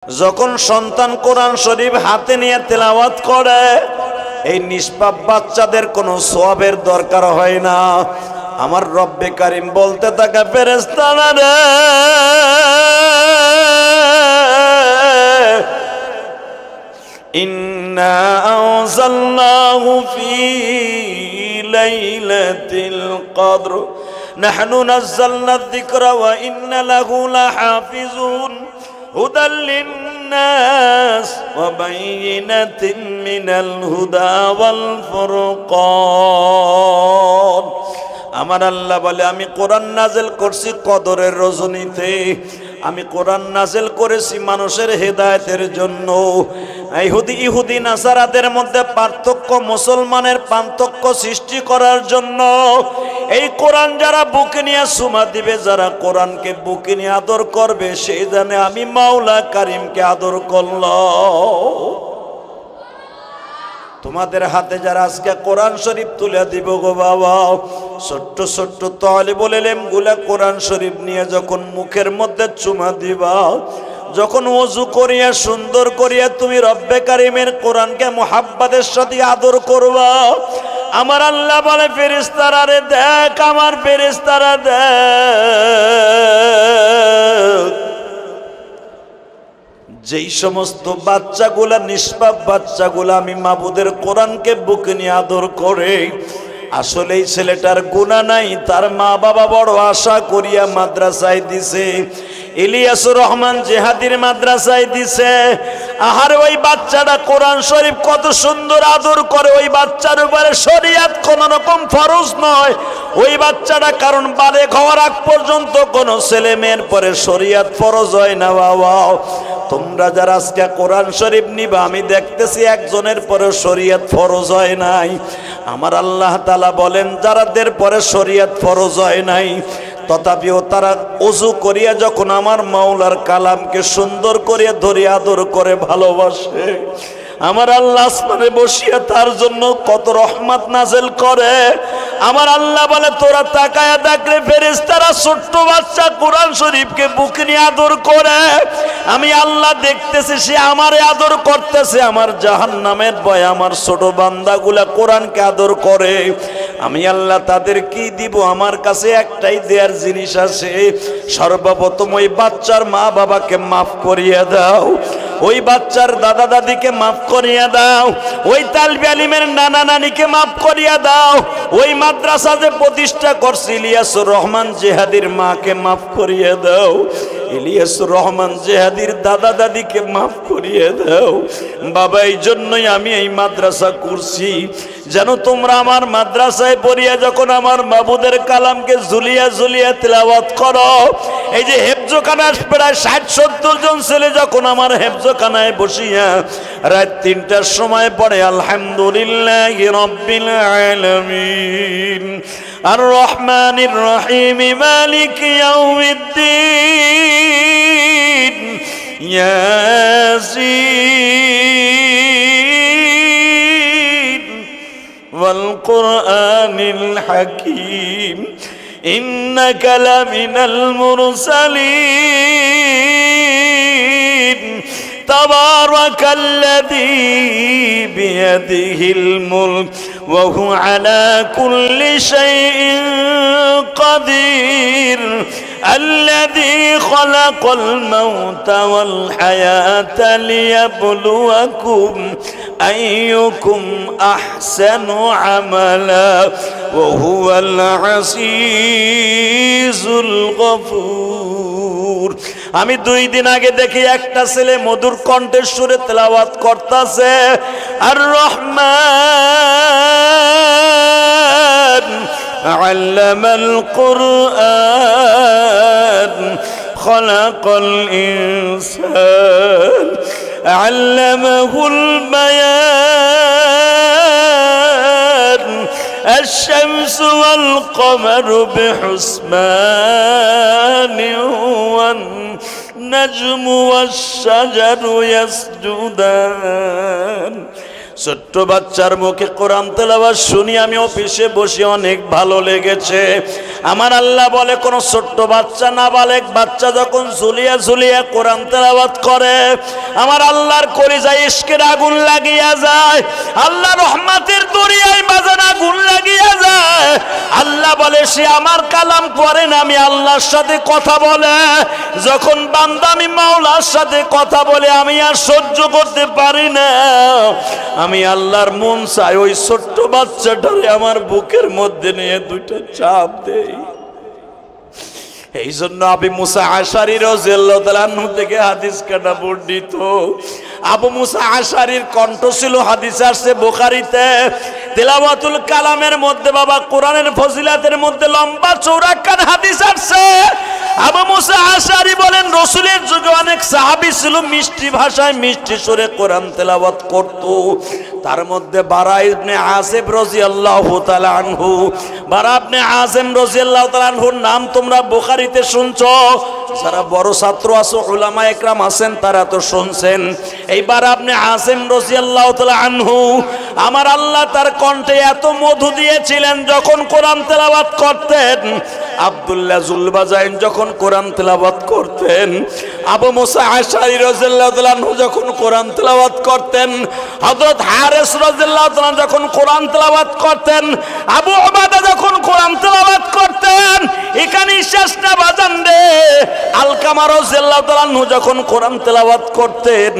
যখন সন্তান কোরআন শরীফ হাতে নিয়ে তেলাওয়াত করে এই নিষ্পাপ বাচ্চাদের কোনো সওয়াবের দরকার হয় না। আমার রব্বে কারীম বলতে থাকে, ফেরেশতারা রে, ইন্না আনজালনাহু ফি লাইলাতিল কদর নাহনু নাযালনা যিকরা ওয়া ইন্না লাহু লাহাফিজুন হুদাল লিন্নাস ওয়া বাইয়িনাতিন মিনাল হুদা ওয়াল ফুরকান। আমার আল্লাহ বলে, আমি কোরআন নাযিল করছি কদরের রজনীতে, আমি কোরআন নাযিল করেছি মানুষের হেদায়েতের জন্য। ইহুদি নাসারাদের মধ্যে পার্থক্য, মুসলমানের পার্থক্য সৃষ্টি করার জন্য। এই কোরআন যারা বুকে নিয়ে সুমা দিবে, যারা কোরআনকে বুকে নিয়ে আদর করবে, সেই জানে আমি মাওলা কারীমকে আদর করলাম। তোমাদের হাতে যারা আজকে কোরআন শরীফ তুলে দিব গো বাবা, ছোট্ট ছোট্ট তালিবুল ইলম গুলা কোরআন শরীফ নিয়ে যখন মুখের মধ্যে চুমা দিবা, যখন ওযু করিয়া সুন্দর করিয়া তুমি রব্বে কারীমের কোরআনকে মুহাব্বতের সাথে আদর করবা, আমার আল্লাহ বলে, ফেরেশতারা রে দেখ, আমার ফেরেশতারা দেখ, যেই সমস্ত বাচ্চাগুলা নিষ্পাপ বাচ্চাগুলা আমি মাবুদের কোরআনকে বুকে নিয়ে আদর করে, আসলে এই ছেলেটার গুনাহ নাই, তার মা বাবা বড় আশা করিয়া মাদ্রাসায় দিছে, ইলিয়াসুর রহমান জিহাদির মাদ্রাসায় দিছে। আহার ওই বাচ্চাটা কোরআন শরীফ কত সুন্দর আদর করে, ওই বাচ্চার উপরে শরিয়াত কোন রকম ফরজ নয়। ওই বাচ্চাটা কারণ বালেগ হওয়ার আগ পর্যন্ত কোন ছেলে মেয়ের পরে শরিয়াত ফরজ হয় না। বাবা, তোমরা যারা আজকে কোরআন শরীফ নিবা, আমি দেখতেছি একজনের পরে শরিয়াত ফরজ হয় নাই। আমার আল্লাহ তাআলা বলেন, যারাদের পরে শরিয়াত ফরজ হয় নাই, তথাপিও তারা ওযু করিয়া যখন আমার মাওলার কালামকে সুন্দর করিয়া ধরে আদর করে ভালোবাসে, আমার আল্লাহ আসমানে বসিয়া তার জন্য কত রহমত নাযিল করে। আমার আল্লাহ বলে, তোরা তাকায়া দেখলে ফেরেশতারা ছোট্ট বাচ্চা কোরআন শরীফকে বুকে নিয়ে আদর করে, আমি আল্লাহ দেখতেছি সে আমারে আদর করতেছে। আমার জাহান্নামের ভয় আমার ছোট বান্দাগুলা কোরআনকে আদর করে, আমি আল্লাহ তাদের কি দিব? আমার কাছে একটাই দেয়ার জিনিস আছে। সর্বপ্রথম ওই বাচ্চার মা বাবাকে মাফ করিয়ে দাও, ওই বাচ্চার দাদা দাদিকে মাফ করিয়া দাও, ওই তালবে আলিমের নানা নানিকে মাফ করিয়া দাও, ওই মাদ্রাসা যে প্রতিষ্ঠা করছে ইলিয়াসুর রহমান জিহাদির মাকে মাফ করিয়ে দাও, ইলিয়াসুর রহমান জিহাদির দাদা দাদিকে মাফ করিয়ে দাও। বাবা, এই জন্যই আমি এই মাদ্রাসা করছি, যেন তোমরা আমার মাদ্রাসায় পড়িয়া যখন আমার মাবুদের কালামকে ঝুলিয়া ঝুলিয়া তিলাওয়াত করো, এই যে হেফজখানায় প্রায় ৬০-৭০ জন ছেলে যখন আমার হেফজখানায় বসিয়া রাত ৩টার সময় পড়ে, আলহামদুলিল্লাহি রাব্বিল আলামিন আর রহমানির রহিম মালিকি ইয়াউমিদ্দিন ইয়াসিন ওয়াল কুরআনিল হাকীম ইন্নাকা লামিনাল মুরসালিন তাবারাকাল্লাযী বিয়াদিহিল মুলক ওয়া হুয়া আলা কুল্লি শাইইন কাদির الذي خلق الموت والحياة ليبلوكم أيكم أحسن عملا وهو العزيز الغفور। আমি 2 দিন আগে দেখি একটা ছেলে মধুর কণ্ঠের সুরে তেলাওয়াত করতেছে, আর রহমান علم القرآن خلق الإنسان علمه البيان الشمس والقمر بحسبان والنجم والشجر يسجدان ছোট্ট বাচ্চার মুখে কোরআন তেলাওয়াত শুনি আমি অফিসে বসে অনেক ভালো লেগেছে। আমার আল্লাহ বলে কোন ছোট্ট বাচ্চা নাবালেগ বাচ্চা যখন ঝুলিয়া ঝুলিয়া কোরআন তেলাওয়াত করে আমার আল্লাহর কলিজায় ইশকের আগুন লাগিয়া যায়, আল্লাহ রহমতের দরিয়ায় বাজান আগুন লাগিয়া যায়। আল্লাহ বলে সে আমার কালাম পড়ে না, আমি আল্লাহর সাথে কথা বলে। যখন বান্দা আমি মাওলার সাথে কথা বলে আমি আর সহ্য করতে পারি না, আমি আল্লাহর মন চাই ওই ছোট্ট বাচ্চাটারে আমার বুকের মধ্যে নিয়ে দুইটা চাপ দেই। এই জন্য আবু মুসা আশারী রাদিয়াল্লাহু তাআলা আনহু থেকে হাদিস কাটা বর্ণিত। আবু মুসা আশারীর কণ্ঠ ছিল হাদিসে আসছে বুখারীতে, তিলাওয়াতুল কালামের মধ্যে বাবা কোরআনের ফজিলাতের মধ্যে লম্বা চওড়া কান হাদিস আসছে। আবু মুসা আশারী বলেন রাসূলের যুগে অনেক সাহাবী ছিল মিষ্টি ভাষায় মিষ্টি সুরে কোরআন তেলাওয়াত করত। তার মধ্যে বারা ইবনে আসিব রাদিয়াল্লাহু তাআলা আনহু, বারা ইবনে আসিম রাদিয়াল্লাহু তাআলা আনহুর নাম তোমরা বুখারীতে শুনছো, যারা বড় ছাত্র আছো উলামা একরাম আছেন তারা তো শুনছেন। এই বারা ইবনে আসিম রাদিয়াল্লাহু তাআলা আনহু আমার আল্লাহ তার কণ্ঠে এত মধু দিয়েছিলেন যখন কোরআন তেলাওয়াত করতেন। আব্দুল্লাহ জুলবাজাইন যখন কোরআন তেলাওয়াত করতেন, আবু মুসা আশআরী রাদিয়াল্লাহু তাআলা আনহু যখন কোরআন তেলাওয়াত করতেন, হযরত হারিস রাদিয়াল্লাহু তাআলা যখন কোরআন তেলাওয়াত করতেন, আবু উবাদা যখন কোরআন তেলাওয়াত করতেন, এখানেই শেষ না বাজান রে। আলকামা রাদিয়াল্লাহু তাআলা আনহু যখন কোরআন তেলাওয়াত করতেন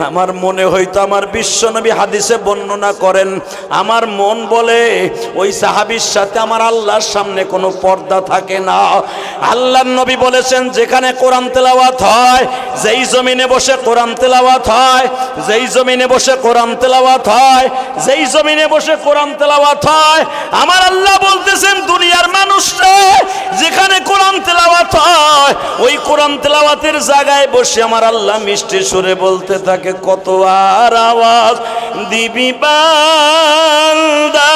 আমার মনে হইতো, আমার বিশ্বনবী হাদিসে বর্ণনা করেন, আমার মন বলে ওই সাহাবীর সাথে আমার আল্লাহর সামনে কোনো পর্দা থাকে না। আল্লাহর নবী বলেছেন যেখানে কোরআন তেলাওয়াত হয়, যেই জমিনে বসে কোরআন তেলাওয়াত হয়, যেই জমিনে বসে কোরআন তেলাওয়াত হয়, যেই জমিনে বসে কোরআন তেলাওয়াত হয়, আমার আল্লাহ বলতেছেন দুনিয়ার মানুষরা যেখানে কোরআন তেলাওয়াত হয় ওই কোরআন তেলাওয়াতের জায়গায় বসে আমার আল্লাহ মিষ্টি সুরে বলতে থাকে, কত আর আওয়াজ দিবি বান্দা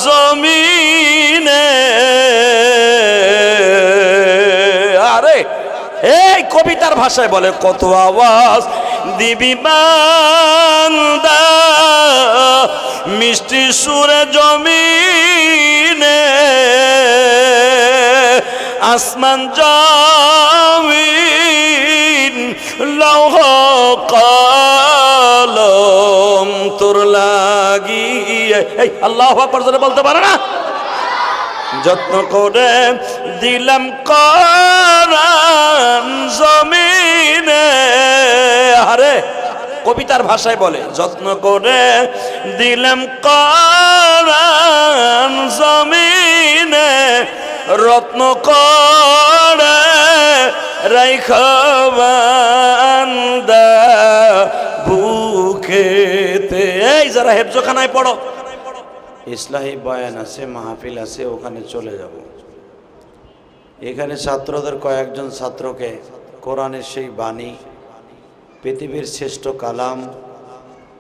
জমিনে। আরে এই কবিতার ভাষায় বলে, কত আওয়াজ দিবি বান্দা মিষ্টি সুরে জমিনে, আসমান জমিন লৌহ কলম তোর লাগিয়ে, এই আল্লাহু আকবার জোরে বলতে পারে না? যত্ন করে দিলাম কোরআন জমিনে। আরে কবিতার ভাষায় বলে, যত্ন করে দিলাম কোরআন জমিনে, রত্ন করে রাইখবান্দা বুকেতে। এই যারা হেফজখানায় পড়ো, ইসলাহি বয়ান আছে, মাহফিল আছে, ওখানে চলে যাব। এখানে ছাত্রদের কয়েকজন ছাত্রকে কোরআনের সেই বাণী, পৃথিবীর শ্রেষ্ঠ কালাম,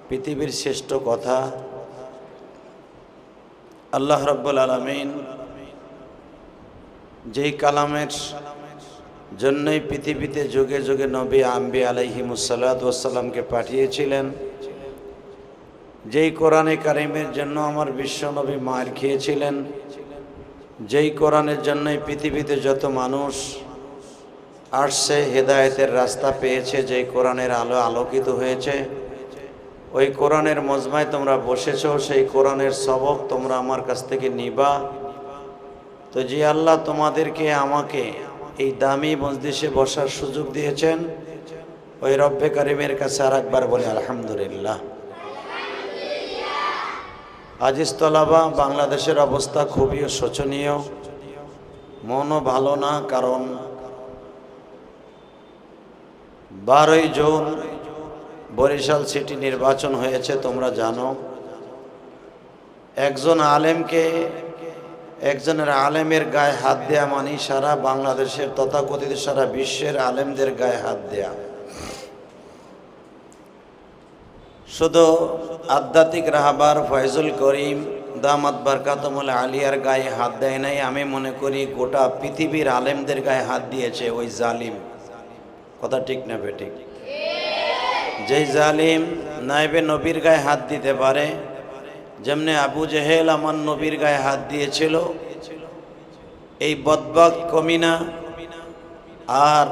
পৃথিবীর শ্রেষ্ঠ কথা, আল্লাহ রাব্বুল আলামিন যেই কালামের জন্যই পৃথিবীতে যুগে যুগে নবী আম্বিয়া আলাইহিমুসসালাতু ওয়াসসালামকে পাঠিয়েছিলেন, যেই কোরআনে কারিমের জন্য আমার বিশ্বনবী মার খেয়েছিলেন, যেই কোরআনের জন্যই পৃথিবীতে যত মানুষ আসছে হেদায়েতের রাস্তা পেয়েছে, যেই কোরআনের আলো আলোকিত হয়েছে, ওই কোরআনের মজমায় তোমরা বসেছো, সেই কোরআনের সবক তোমরা আমার কাছ থেকে নিবা। তো যে আল্লাহ তোমাদেরকে আমাকে এই দামি মজলিসে বসার সুযোগ দিয়েছেন, ওই রব্বে কারিমের কাছে আর একবার বলে আলহামদুলিল্লাহ। আজিজ তলাবা, বাংলাদেশের অবস্থা খুবই শোচনীয়, মনও ভালো না। কারণ 12ই জুন বরিশাল সিটি নির্বাচন হয়েছে, তোমরা জানো। একজনের আলেমের গায়ে হাত দেয়া মানে সারা বাংলাদেশের তথাকথিত সারা বিশ্বের আলেমদের গায়ে হাত দেয়া। শুধু আধ্যাত্মিক রাহবার ফয়জুল করিম দামাত বারকাতুল আলিয়ার গায়ে হাত দেয় নাই, আমি মনে করি গোটা পৃথিবীর আলেমদের গায়ে হাত দিয়েছে ওই জালিম। কথা ঠিক না বেঠিক? যেই জালিম নাইবে নবীর গায়ে হাত দিতে পারে, যেমনি আবু জেহেল আমার নবীর গায়ে হাত দিয়েছিল, এই বদবক কমিনা আর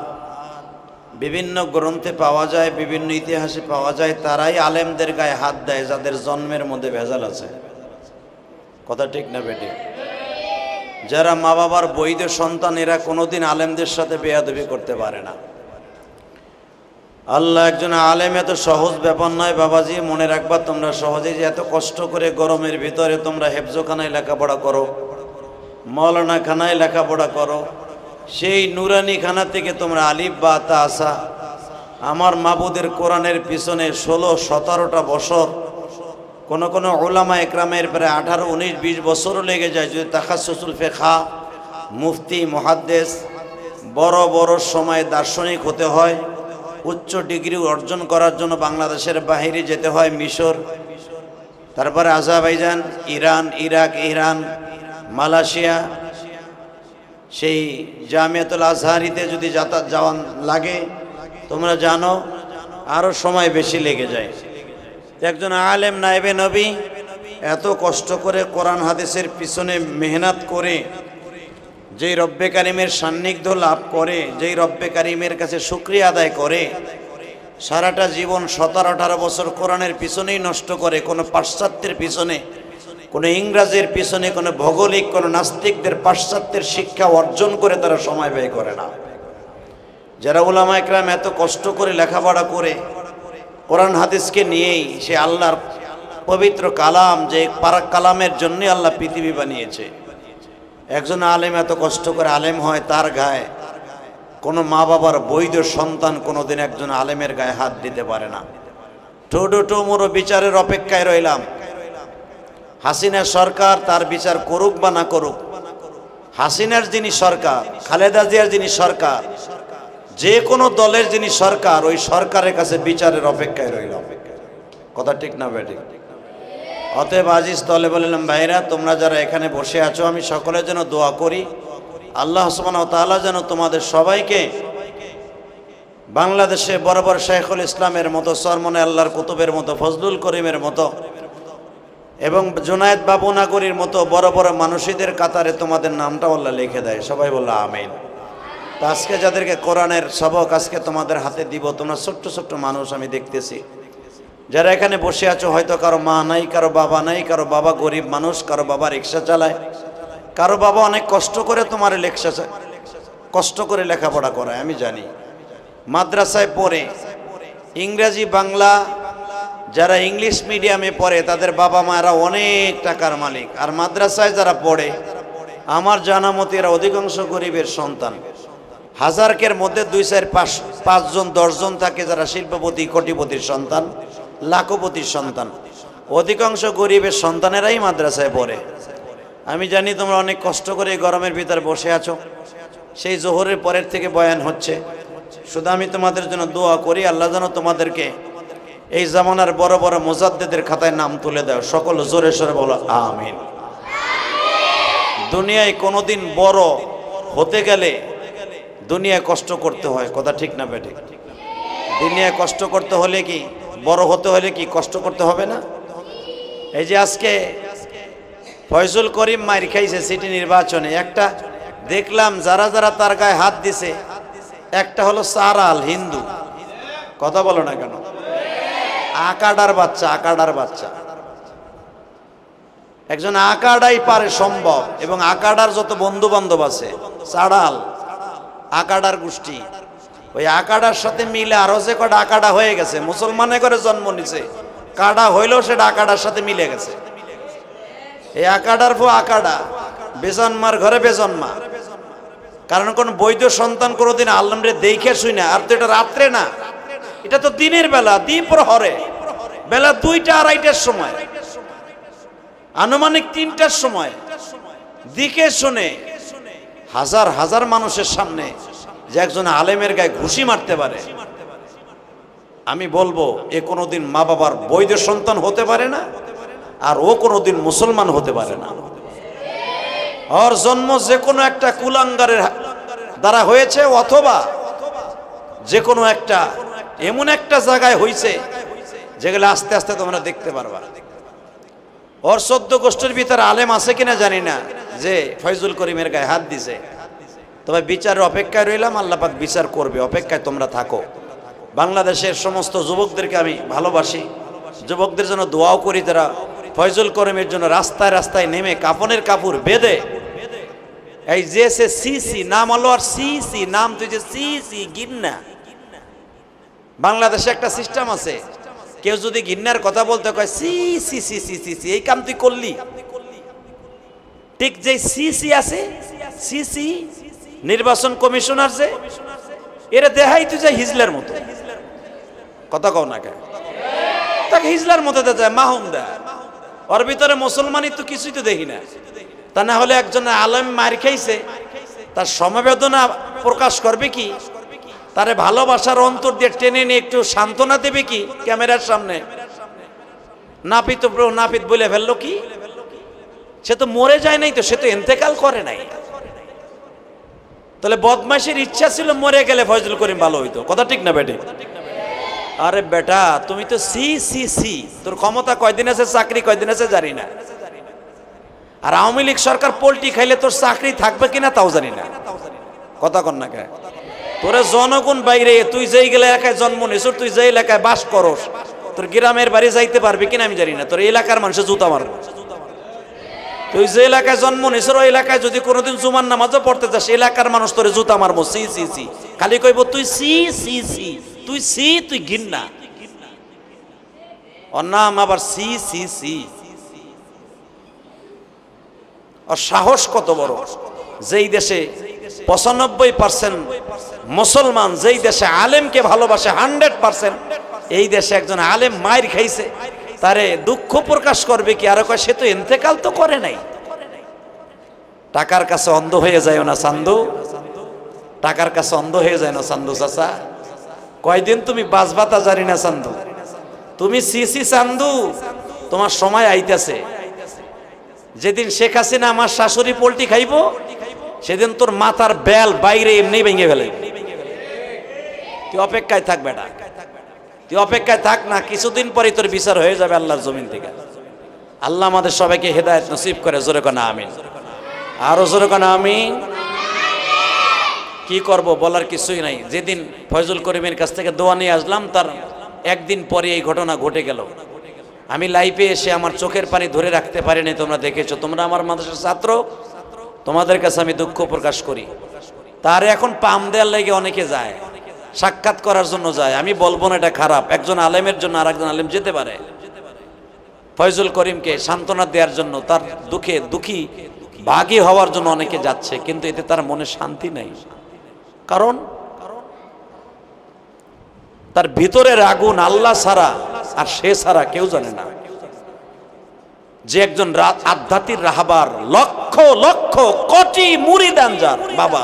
বিভিন্ন গ্রন্থে পাওয়া যায়, বিভিন্ন ইতিহাসে পাওয়া যায়, তারাই আলেমদের গায়ে হাত দেয় যাদের জন্মের মধ্যে ভেজাল আছে। কথা ঠিক না বেটি? যারা মা বাবার বৈধ সন্তান, এরা কোনোদিন আলেমদের সাথে বেয়াদবি করতে পারে না। আল্লাহ একজন আলেম এত সহজ ব্যাপার নয় বাবাজি, মনে রাখবা তোমরা সহজেই যে এত কষ্ট করে গরমের ভিতরে তোমরা হেফজোখানায় লেখাপড়া করো, মৌলানা খানায় লেখাপড়া করো, সেই নুরানি খানা থেকে তোমরা আলিফ বা তা আসা, আমার মাবুদের কোরআনের পিছনে 16-17টা বছর, কোন কোন উলামা একরামের প্রায় 18-19-20 বছরও লেগে যায় যদি তাখাসসুসুল ফিকহ, মুফতি, মুহাদ্দিস, বড় বড় সময় দার্শনিক হতে হয়, উচ্চ ডিগ্রি অর্জন করার জন্য বাংলাদেশের বাইরে যেতে হয়, মিশর, তারপরে Azerbaijan, Iran, Iraq, Iran, Malaysia, সেই জামিয়াতুল আজহারিতে যদি যাওয়া লাগে তোমরা জানো আরো সময় বেশি লেগে যায়। একজন আলেম নায়েবে নবী এত কষ্ট করে কোরআন হাদিসের পিছনে মেহনত করে যেই রব্বে কারিমের সান্নিধ্য লাভ করে, যেই রব্বে কারিমের কাছে শুকরিয়া আদায় করে, সারাটা জীবন 17-18 বছর কোরআনের পিছনেই নষ্ট করে, কোনো পাশ্চাত্যের পিছনে, কোনো ইংরাজের পিছনে, কোনো ভৌগোলিক, কোনো নাস্তিকদের পাশ্চাত্যের শিক্ষা অর্জন করে তারা সময় ব্যয় করে না। যারা উলামা একরাম এত কষ্ট করে লেখাপড়া করে কোরআন হাদিসকে নিয়েই, সে আল্লাহর পবিত্র কালাম, যে পারাক কালামের জন্যই আল্লাহ পৃথিবী বানিয়েছে, একজন আলেম এত কষ্ট করে আলেম হয়, তার গায়ে কোনো মা বাবার বৈধ সন্তান কোনোদিন একজন আলেমের গায়ে হাত দিতে পারে না। ঠোঁটো বিচারের অপেক্ষায় রইলাম। হাসিনা সরকার তার বিচার করুক বা না করুক, হাসিনার যিনি সরকার, খালেদা জিয়ার যিনি সরকার, যে কোনো দলের যিনি সরকার, ওই সরকারের কাছে বিচারের অপেক্ষায় রইলাম। কথা ঠিক না বেঠিক? অতএব আজিজ দলে বললাম, ভাইরা তোমরা যারা এখানে বসে আছো, আমি সকলের জন্য দোয়া করি আল্লাহ সুবহানাহু ওয়া তাআলা যেন তোমাদের সবাইকে বাংলাদেশে বরাবর শাইখুল ইসলামের মতো, সরমনে আল্লাহর কুতুবের মতো, ফজলুল করিমের মতো এবং জুনায়েদ বাবু নাগরীর মতো বড় বড় মানুষীদের কাতারে তোমাদের নামটাও আল্লাহ লিখে দেয়। সবাই বললো আমিন। তো আজকে যাদেরকে কোরআনের সবক আজকে তোমাদের হাতে দিব, তোমরা ছোট্ট ছোট্ট মানুষ আমি দেখতেছি, যারা এখানে বসে আছো, হয়তো কারো মা নাই, কারো বাবা নাই, কারো বাবা গরিব মানুষ, কারো বাবা রিক্সা চালায়, কারো বাবা অনেক কষ্ট করে তোমার কষ্ট করে লেখাপড়া করায়, আমি জানি। মাদ্রাসায় পড়ে ইংরেজি বাংলা, যারা ইংলিশ মিডিয়ামে পড়ে তাদের বাবা মায়েরা অনেক টাকার মালিক, আর মাদ্রাসায় যারা পড়ে আমার জানা মতে এরা অধিকাংশ গরিবের সন্তান। হাজারকের মধ্যে 2-4-5 জন 10 জন থাকে যারা শিল্পপতি, কোটিপতির সন্তান, লাখপতির সন্তান। অধিকাংশ গরিবের সন্তানেরাই মাদ্রাসায় পড়ে। আমি জানি তোমরা অনেক কষ্ট করে এই গরমের ভিতরে বসে আছো, সেই জোহরের পরের থেকে বয়ান হচ্ছে। শুধু আমি তোমাদের জন্য দোয়া করি আল্লাহ যেন তোমাদেরকে এই জামানার বড় বড় মুজাদ্দিদের খাতায় নাম তুলে দাও। সকল জোরে সরে বলো আমিন। দুনিয়ায় কোনোদিন বড় হতে গেলে দুনিয়ায় কষ্ট করতে হয়। কথা ঠিক না বেঠিক? দুনিয়ায় কষ্ট করতে হলে কি, বড় হতে হলে কি কষ্ট করতে হবে না? এই যে আজকে ফয়জুল করিম মাইর খাইছে সিটি নির্বাচনে, একটা দেখলাম যারা যারা তার গায়ে হাত দিছে, একটা হলো সারাল হিন্দু, কথা বলো না কেন, আকাডার বাচ্চা, আকাডার বাচ্চা, একজন আকাডাই পারে সম্ভব, এবং আকাডার যত বন্ধু বান্ধব আছে, সাড়াল আকাডার গোষ্ঠী, ওই আকাডার সাথে মিলে আরো যে কটা আকাডা হয়ে গেছে, মুসলমানে করে জন্ম নিছে, কাডা হইলেও সেটা আকাডার সাথে মিলে গেছে। এই আকাডার পো আকাডা, বেজন্মার ঘরে বেজন্মা। কারণ কোন বৈধ সন্তান কোনোদিন আল্লাহরে দেখে শুই না। আর তো এটা রাত্রে না, এটা তো দিনের বেলা, দ্বিপ্রহরে, বেলা 2টা-2:30টার সময়, আনুমানিক 3টার সময় দিকে শুনে হাজার হাজার মানুষের সামনে যে একজন আলেমের গায়ে ঘুষি মারতে পারে, আমি বলবো এ কোনোদিন মা বাবার বৈধ সন্তান হতে পারে না, আর ও কোনোদিন মুসলমান হতে পারে না। ওর জন্ম যে কোনো একটা কুলাঙ্গারের দ্বারা হয়েছে, অথবা যে কোনো একটা এমন একটা জায়গায় হইছে যেগুলো আস্তে আস্তে তোমরা দেখতে পারবা। ওর 14 গোষ্ঠীর ভিতরে আলেম আছে কিনা জানি না যে ফয়জুল করিমের গায়ে হাত দিছে, তবে বিচারের অপেক্ষায় রইলাম, আল্লাহ পাক বিচার করবে, অপেক্ষায় তোমরা থাকো। বাংলাদেশের সমস্ত যুবকদেরকে আমি ভালোবাসি, যুবকদের জন্য দোয়াও করি, তারা ফয়জুল করিমের জন্য রাস্তায় রাস্তায় নেমে কাফনের কাপড় বেঁধে, এই যে সে সিসি নাম হলো আর সিসি নাম, তুই যে সিসি গিন্না, বাংলাদেশে একটা সিস্টেম আছে, কেউ যদি গিন্নার কথা বলতে কয় সি সি সি সি সি সি, এই কাম তুই করলি, ঠিক যে সিসি আছে সিসি নির্বাচন কমিশনার যে, এরা দেখাই তুই যে হিজলার মতো, কথা কও না কেন, তাকে হিজলার মতো দেয় মাহুম দেয়, ওর ভিতরে মুসলমানই তো কিছুই তো দেখি না। তা না হলে একজন আলেম মার খাইছে, তার সমবেদনা প্রকাশ করবে কি, তারে ভালোবাসার অন্তর দিয়ে টেনে নিয়ে একটু সান্ত্বনা দেবে কি ক্যামেরার সামনে? নাপিত নাপিত বলে ফেললো কি, সে তো মরে যায় নাই, তো সে তো ইন্তেকাল করে নাই। তাহলে বদমাইশের ইচ্ছা ছিল মরে গেলে ফয়জুল করিম ভালো হইতো, কথা ঠিক না বেটে? আরে বেটা তুমি তো সি সি সি, তোর ক্ষমতা কয়দিন আছে, চাকরি কয়দিন আছে জানি না। আর আওয়ামী লীগ সরকার পোল্ট্রি খাইলে তোর চাকরি থাকবে কিনা তাও জানি না, কথা কন না কে? তোরে জনগণ বাইরে, তুই যেই এলাকায় জন্ম নিস, তুই যে এলাকায় বাস করস, তোর গ্রামের বাড়ি যাইতে পারবি কিনা আমি জানি না, তোর এলাকার মানুষের জুতা মারবে। তুই যে এলাকায় জন্ম নিস ওই এলাকায় যদি কোনোদিন জুমার নামাজও পড়তে যাস, এলাকার মানুষ তোরে জুতা মারবো, সি সি সি, খালি কইব তুই সি সি সি, তুই সি তুই ঘিন্না, ওর নাম আবার সি সি সি। আর সাহস কত বড়, যেই দেশে 95% মুসলমান, যেই দেশে আলেমকে ভালোবাসে 100%, এই দেশে একজন আলেম মায়ের খাইছে, তারে দুঃখ প্রকাশ করবে কি? আর কয় সে তো ইন্তেকাল তো করে নাই। টাকার কাছে অন্ধ হয়ে যায় না চান্দু, টাকার কাছে অন্ধ হয়ে যায় না চান্দু চাচা, কয়দিন তুমি বাজবাতা জানি না চান্দু, তুমি সিসি চান্দু, তোমার সময় আইতেছে। যেদিন শেখ হাসিনা আমার শাশুড়ি পোল্ট্রি খাইব, সেদিন তোর মাথার বেল বাইরে এমনি ভেঙে ফেলে। তুই অপেক্ষায় থাক বেটা, তুই অপেক্ষায় থাক না, কিছুদিন পরে তোর বিচার হয়ে যাবে আল্লাহর জমিন থেকে। আল্লাহ আমাদের সবাইকে হেদায়েত নসিব করে, জোরে কোনা আমিন, আরো জোরে কোনা আমিন। কি করব বলার কিছুই নাই। যেদিন ফয়জুল করিমের কাছ থেকে দোয়া নিয়ে আসলাম, তার একদিন পরে এই ঘটনা ঘটে গেল। আমি লাইভে এসে আমার চোখের পানি ধরে রাখতে পারিনি, তোমরা দেখেছো, তোমরা আমার মাদ্রাসার ছাত্র, তোমাদের কাছে আমি দুঃখ প্রকাশ করি। তার এখন পাম দেওয়ার লেগে অনেকে যায়, সাক্ষাৎ করার জন্য যায়। আমি বলবো না এটা খারাপ, একজন আলেমের জন্য আর একজন আলেম যেতে পারে। ফয়জুল করিমকে সান্ত্বনা দেওয়ার জন্য, তার দুঃখে দুঃখী ভাগী হওয়ার জন্য অনেকে যাচ্ছে, কিন্তু এতে তার মনে শান্তি নেই। কারণ তার ভিতরের আগুন আল্লাহ ছাড়া আর সে ছাড়া কেউ জানে না। যে একজন আধ্যাত্মিক রাহবার, লক্ষ লক্ষ কোটি মুরিদান যার বাবা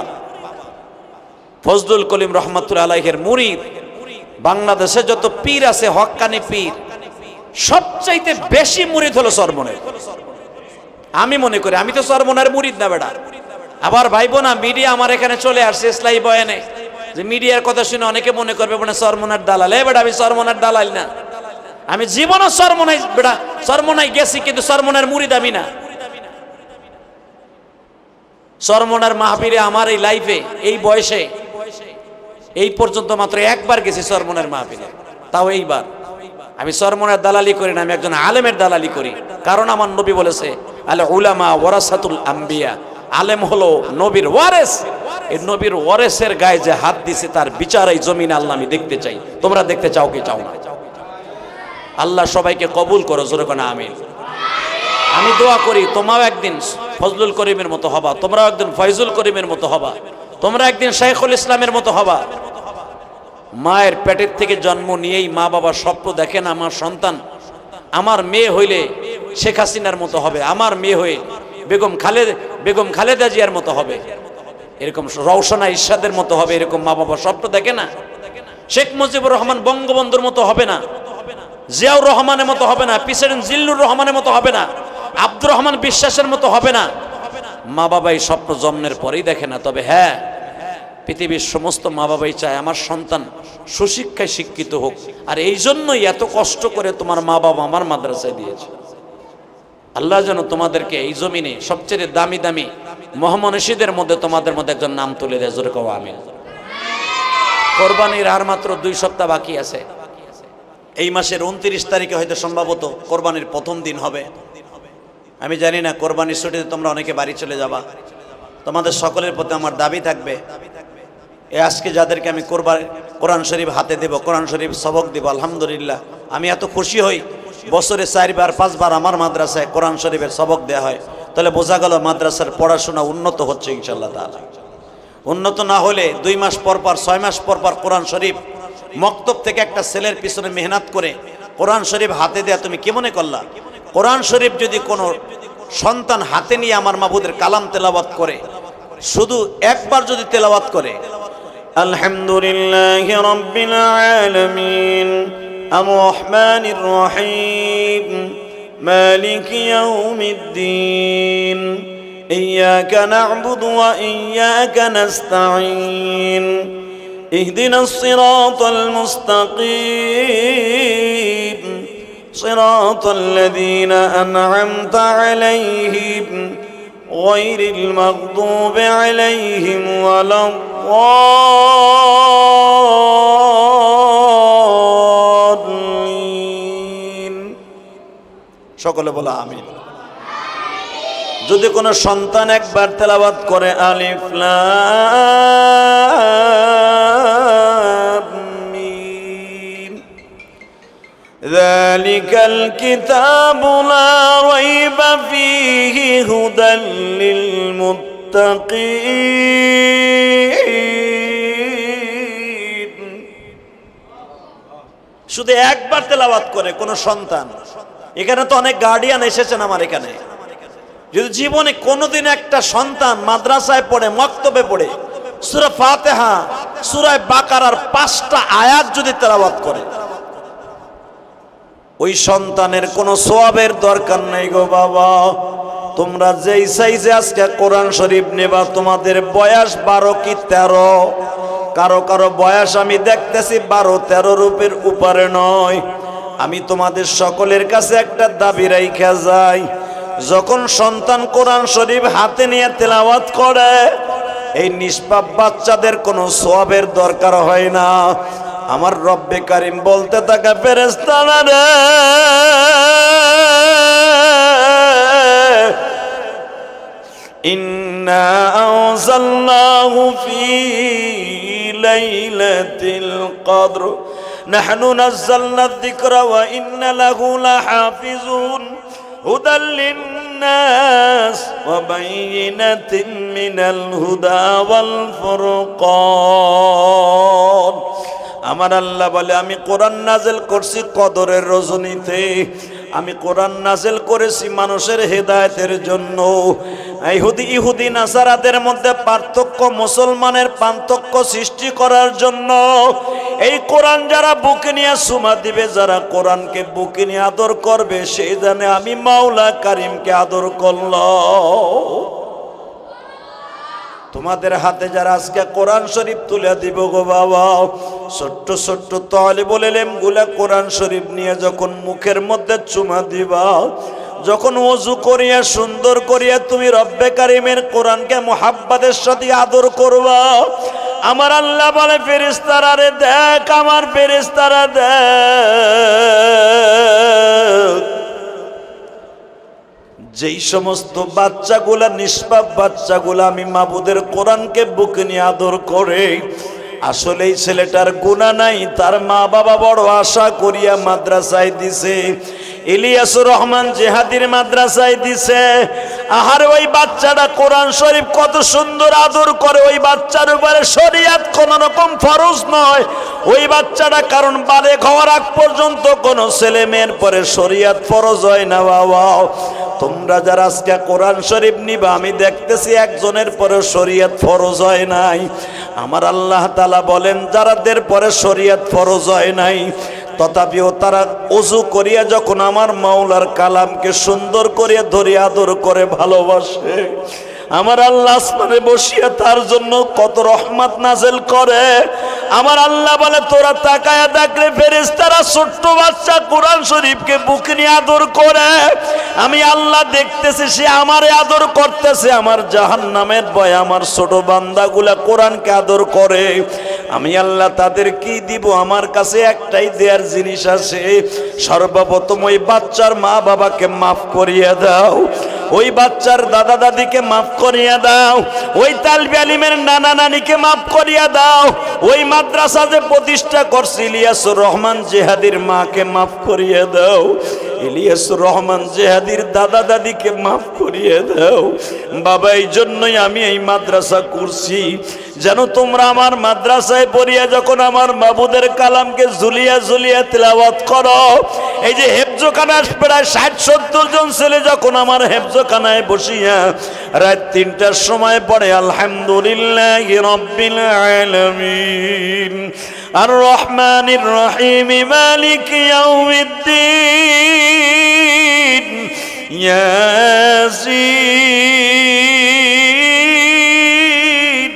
ফজলুল করিম রহমাতুল্লাহ আলাইহির মুরিদ, বাংলাদেশে যত পীর আছে হক্কানি পীর, সবচাইতে বেশি মুরিদ হলো চরমনের। আমি মনে করি, আমি তো চরমনের মুরিদ না বেটা। আবার ভাইবো না, মিডিয়া আমার এখানে চলে আসছে ইসলামী বয়ানে, যে মিডিয়ার কথা শুনে অনেকে মনে করবে মানে চরমনের দালাল। এ বেটা আমি চরমনের দালাল না, আমি জীবনও চরমনাই বেটা, চরমনাই গেছি, কিন্তু চরমনের মুরিদ আমি না। চরমনার মাহফিলে আমার এই লাইফে, এই বয়সে এই পর্যন্ত মাত্র একবার গেছি চরমনার মাহফিলে, তাও এইবার। আমি চরমনার দালালি করি না, আমি একজন আলেমের দালালি করি। কারণ আমার নবী বলেছে, আল উলামা ওয়ারাসাতুল আম্বিয়া, আলেম হলো নবীর ওয়ারেস। এই নবীর ওয়ারেসের গায়ে যে হাত দিছে, তার বিচার এই জমিনে আল্লাহ আমি দেখতে চাই। তোমরা দেখতে চাও কি চাও না? আল্লাহ সবাইকে কবুল করো, জোরে কোনা আমিন। আমি দোয়া করি তোমরাও একদিন ফজলুল করিমের মতো হবা, তোমরাও একদিন ফয়জুল করিমের মতো হবা, তোমরা একদিন শাইখুল ইসলামের মতো হবা। মায়ের পেটের থেকে জন্ম নিয়েই মা বাবা স্বপ্ন দেখেন, আমার সন্তান, আমার মেয়ে হইলে শেখ হাসিনার মতো হবে, আমার মেয়ে হয়ে বেগম খালেদা জিয়ার মতো হবে, এরকম রওশনা ইরশাদের মতো হবে, এরকম মা বাবা স্বপ্ন দেখে না? শেখ মুজিবুর রহমান বঙ্গবন্ধুর মতো হবে না, জিয়াউর রহমানের মতো হবে না, প্রেসিডেন্ট জিল্লুর রহমানের মতো হবে না, আব্দুর রহমান বিশ্বাসের মতো হবে না। মা বাবা এই স্বপ্ন জন্মের পরেই দেখে না। তবে হ্যাঁ, পৃথিবীর সমস্ত মা বাবাই চায় আমার সন্তান সুশিক্ষায় শিক্ষিত হোক, আর এই জন্যই এত কষ্ট করে তোমার মা বাবা আমার মাদ্রাসায় দিয়েছে। আল্লাহ যেন তোমাদেরকে এই জমিনে সবচেয়ে দামি দামি মহামনীষীদের মধ্যে তোমাদের মধ্যে একজন নাম তুলে দেয়। জোরে কও আমিন। কোরবানির আর মাত্র 2 সপ্তাহ বাকি আছে। এই মাসের 29 তারিখে হয়তো সম্ভবত কোরবানির প্রথম দিন হবে। আমি জানি না, কোরবানির ছুটিতে তোমরা অনেকে বাড়ি চলে যাবা। তোমাদের সকলের প্রতি আমার দাবি থাকবে, আজকে যাদেরকে আমি কোরআন শরীফ হাতে দেব, কোরআন শরীফ সবক দেব, আলহামদুলিল্লাহ আমি এত খুশি হই। বছরে 4 বার 5 বার আমার মাদ্রাসায় কোরআন শরীফের সবক দেওয়া হয়, তাহলে বোঝা গেল মাদ্রাসার পড়াশোনা উন্নত হচ্ছে ইনশাআল্লাহ তাআলা। উন্নত না হলে 2 মাস পর পর 6 মাস পর পর কোরআন শরীফ মক্তব থেকে একটা ছেলের পিছনে মেহনত করে কোরআন শরীফ হাতে দেয়া তুমি কি মনে করলা? কোরআন শরীফ যদি কোনো সন্তান হাতে নিয়ে আমার মাবুদের কালাম তেলাওয়াত করে, শুধু একবার যদি তেলাওয়াত করে, আলহামদুলিল্লাহি রাব্বিল আলামিন আর রহমানির রহিম মালিকি ইয়াউমিদ্দিন ইয়্যাকা না'বুদু ওয়া ইয়্যাকা নাস্তাঈন ইহদিনাস সিরাতাল মুস্তাকিম সিরাতাল লাযীনা আন'আমতা আলাইহিম গায়রিল মাগদুবি আলাইহিম ওয়ালাদ-দাল্লিন। সকলে বলো আমিন। যদি কোনো সন্তান একবার তেলাওয়াত করে আলিফ লাম মিম যালিকাল কিতাবু লা রাইবা ফীহি হুদাল লিল মুত্তাকিন, শুধু একবার তেলাওয়াত করে কোনো সন্তান। এখানে তো অনেক গার্ডিয়ান এসেছেন আমার এখানে, যদি জীবনে কোনোদিন একটা সন্তান মাদ্রাসায় পড়ে, মক্তবে পড়ে সূরা ফাতিহা, সূরা বাকারার 5টা আয়াত যদি তেলাওয়াত করে, ওই সন্তানের কোনো সওয়াবের দরকার নেই গো বাবা। তোমরা যেই সাইজে আজকে কোরআন শরীফ নেবা, তোমাদের বয়স 12 কি 13, কারো কারো বয়স আমি দেখতেছি 12-13 রূপের উপরে নয়। আমি তোমাদের সকলের কাছে একটা দাবি রাইখা যাই, যখন সন্তান কোরআন শরীফ হাতে নিয়ে তেলাওয়াত করে, এই নিষ্পাপ বাচ্চাদের কোনো সওয়াবের দরকার হয় না। আমার রব্বে কারিম বলতে থাকে, ফেরেশতারা রে, ইন্না আনজালনাহু ফি লাইলাতিল কদর নাহনু নাযালনা যিকরা ওয়া ইন্না লাহু লাহাফিজুন হুদাল লিন্নাস ওয়া বাইয়িনাতিন মিনাল হুদা ওয়াল ফুরকান। আমার আল্লাহ বলে, আমি কোরআন নাযিল করছি কদরের রজনীতে, আমি কোরআন নাযিল করেছি মানুষের হেদায়েতের জন্য। ইহুদি নাসারাদের মধ্যে পার্থক্য, মুসলমানের পার্থক্য সৃষ্টি করার জন্য। এই কোরআন যারা বুকে নিয়ে সুমা দিবে, যারা কোরআনকে বুকে নিয়ে আদর করবে, সেই জানে আমি মাওলা কারিমকে আদর করলাম। তোমাদের হাতে যারা আজকে কোরআন শরীফ তুলে দিব গো বাবা, ছোট্ট ছোট্ট তালিবুল ইলম গুলা কোরআন শরীফ নিয়ে যখন মুখের মধ্যে চুমা দিবা, যখন ওযু করিয়া সুন্দর করিয়া তুমি রব্বে কারিমের কোরআনকে মুহাব্বতের সাথে আদর করবা, আমার আল্লাহ বলে, ফেরেশতারা রে দেখ, আমার ফেরেশতারা দেখ, যেই সমস্ত বাচ্চাগুলা, নিষ্পাপ বাচ্চাগুলা আমি মাবুদের কোরআনকে বুকে নিয়ে আদর করে, আসলে এই ছেলেটার গুনাহ নাই, তার মা বাবা বড় আশা করিয়া মাদ্রাসায় দিছে, ইলিয়াসুর রহমান জিহাদির মাদ্রাসায় দিছে। আহার ওই বাচ্চাটা কোরআন শরীফ কত সুন্দর আদর করে, ওই বাচ্চার উপরে শরীয়ত কোন রকম ফরজ নয়। ওই বাচ্চাটা কারণ বালেগ হওয়ার আগ পর্যন্ত কোন ছেলে মেয়ের পরে শরীয়ত ফরজ হয় না বাবা। তোমরা যারা আজকে কোরআন শরীফ নিবা, আমি দেখতেছি একজনের পরে শরীয়ত ফরজ হয় নাই। আমার আল্লাহ তাআলা বলেন, যারাদের পরে শরীয়ত ফরজ হয় নাই, তথাপিও তারা ওযু করিয়া যখন আমার মাওলার কালামকে সুন্দর করিয়া ধরে আদর করে ভালোবাসে, আমার আল্লাহ আসমানে বসিয়া তার জন্য কত রহমত নাযিল করে। আমার আল্লাহ বলে তোরা তাকায়া দেখলে ফেরেশতারা ছোট্ট বাচ্চা কোরআন শরীফকে বুকে নিয়ে আদর করে। আমি আল্লাহ দেখতেছি সে আমারে আদর করতেছে, আমার জাহান্নামের ভয় আমার ছোট বান্দাগুলা কোরআনকে আদর করে। আমি আল্লাহ তাদের কি দিব? আমার কাছে একটাই দেয়ার জিনিস আছে। সর্বপ্রথম ওই বাচ্চার মা বাবাকে মাফ করিয়ে দাও, ওই বাচ্চার দাদা দাদিকে মাফ করিয়ে দাও, ওই তালবে আলিমের নানা নানিকে মাফ করিয়ে দাও, ওই মাদ্রাসা যে প্রতিষ্ঠা করছে ইলিয়াসুর রহমান জেহাদির মাকে মাফ করিয়ে দাও, ইলিয়াসুর রহমান জেহাদির দাদা দাদিকে মাফ করিয়ে দাও। বাবা এই জন্যই আমি এই মাদ্রাসা করছি, যেন তোমরা আমার মাদ্রাসায় পড়িয়া যখন আমার মাবুদের কালামকে ঝুলিয়া ঝুলিয়া তিলাওয়াত করো, এই যে হেফজখানায় প্রায় 60-70 জন ছেলে যখন আমার হেফজখানায় বসিয়া রাত 3টার সময় পড়ে আলহামদুলিল্লাহি রাব্বিল আলামিন আর রহমানির রহিম মালিক ইয়াউমিদ্দিন ইয়াসিন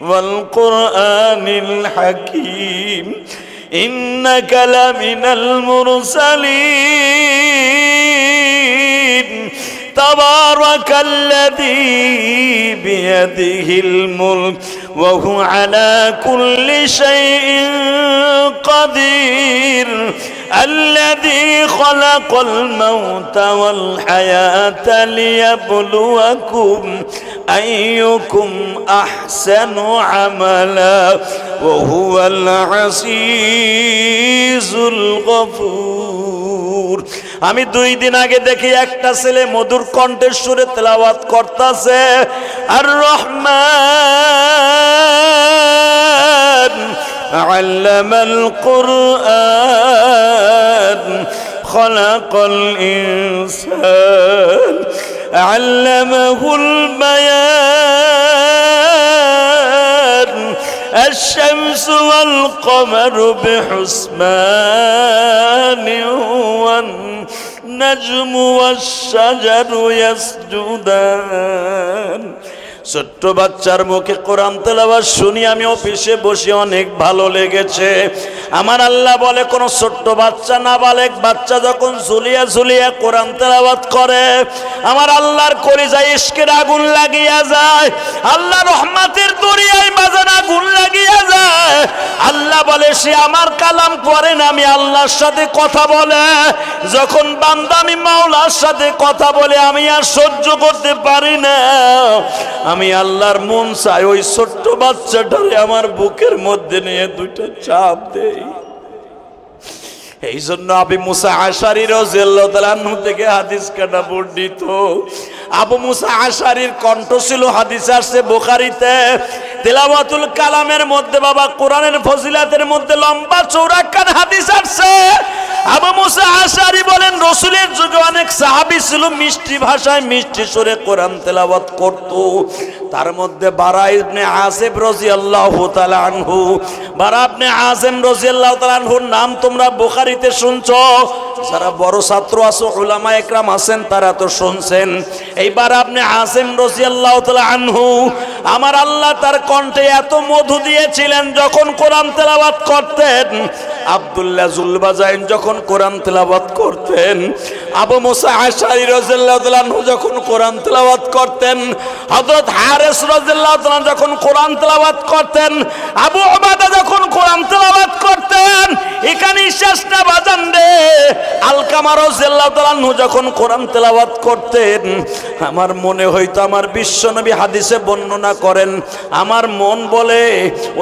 ওয়াল কুরআনিল হাকীম ইন্নাকা লামিনাল মুরসালিন তাবারাকাল্লাযী বিয়াদিহিল মুলক ওয়া হুয়া আলা কুল্লি শাইইন কাদির আল্লাযী খালাকাল মাউতা ওয়াল হায়াতা লিয়াবলুয়াকুম আইয়ুকুম আহসানু আমালা ওয়া হুয়াল আজিজুল গফুর। আমি 2 দিন আগে দেখি একটা ছেলে মধুর কণ্ঠের সুরে তেলাওয়াত করতেছে আর রহমান আল্লামাল কুরআন খালাকাল ইনসান আল্লামাহুল বায়ান الشمس والقمر بحسبان والنجم والشجر يسجدان। ছোট্ট বাচ্চার মুখে কোরআন তেলাওয়াত শুনি আমি অফিসে বসে অনেক ভালো লেগেছে। আমার আল্লাহ বলে কোন ছোট্ট বাচ্চা নাবালেগ বাচ্চা যখন ঝুলিয়া ঝুলিয়া কোরআন তেলাওয়াত করে আমার আল্লাহর কলিজায় ইশকের আগুন লাগিয়া যায়, আল্লাহ রহমতের দরিয়ায় বাজান আগুন লাগিয়া যায়। আল্লাহ বলে সে আমার কালাম পড়ে না, আমি আল্লাহর সাথে কথা বলে। যখন বান্দা আমি মাওলার সাথে কথা বলে আমি আর সহ্য করতে পারি না, আমি আল্লাহর মন চাই ওই ছোট্ট বাচ্চাটারে আমার বুকের মধ্যে নিয়ে 2টা চাপ দেই। এই জন্য আবু মুসা আশারী রাদিয়াল্লাহু তাআলা আনহু থেকে হাদিস কাটা বর্ণিত। আবু মুসা আশারীর কণ্ঠ ছিল হাদিস আসছে বুখারীতে তেলাওয়াতুল কালামের মধ্যে বাবা কোরআনের ফজিলাতের মধ্যে লম্বা চওড়া কান হাদিস আসছে। আবু মুসা আশারী বলেন রাসূলের যুগে অনেক সাহাবী ছিল মিষ্টি ভাষায় মিষ্টি সুরে কোরআন তেলাওয়াত করত। তার মধ্যে বারা ইবনে আসিব রাদিয়াল্লাহু তাআলা আনহু, বারা ইবনে আযিম রাদিয়াল্লাহু তাআলা আনহুর নাম তোমরা বুখারীতে শুনছো, যারা বড় ছাত্র আছো উলামা একরাম আছেন তারা তো শুনছেন। এই বারা ইবনে আযিম রাদিয়াল্লাহু তাআলা আনহু আমার আল্লাহ তার কণ্ঠে এত মধু দিয়েছিলেন যখন কোরআন তেলাওয়াত করতেন। আব্দুল্লাহ জুলবাজাইন যখন কোরআন তেলাওয়াত করতেন, আবু মুসা আশআরী রাদিয়াল্লাহু তাআলা আনহু যখন কোরআন তেলাওয়াত করতেন, হযরত হারিস রাদিয়াল্লাহু তাআলা যখন কোরআন তেলাওয়াত করতেন, আবু উবাদা যখন কোরআন তেলাওয়াত করতেন, এখানে শেষ না বাজান রে। আলকামা রাদিয়াল্লাহু তাআলা আনহু যখন কোরআন তেলাওয়াত করতেন আমার মনে হইতো আমার বিশ্বনবী হাদিসে বর্ণনা করেন আমার মন বলে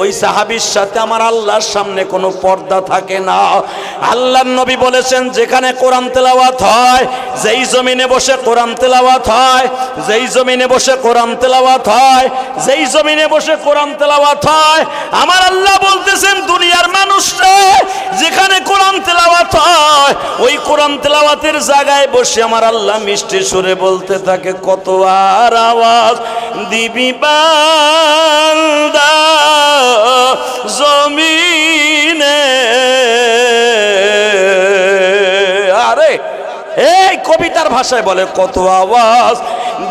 ওই সাহাবীর সাথে আমার আল্লাহর সামনে কোনো পর্দা থাকে না। আল্লাহর নবী বলেছেন যেখানে কোরআন তেলাওয়াত হয়, যেই জমিনে বসে কোরআন তেলাওয়াত হয়, যেই জমিনে বসে কোরআন তেলাওয়াত হয়, যেই জমিনে বসে কোরআন তেলাওয়াত হয়, আমার আল্লাহ বলতেছেন দুনিয়ার মানুষরা যেখানে কোরআন তেলাওয়াত হয় ওই কোরআন তেলাওয়াতের জায়গায় বসে আমার আল্লাহ মিষ্টি সুরে বলতে থাকে কত আর আওয়াজ দিবি বান্দা জমিনে। আরে এই কবিতার ভাষায় বলে কত আওয়াজ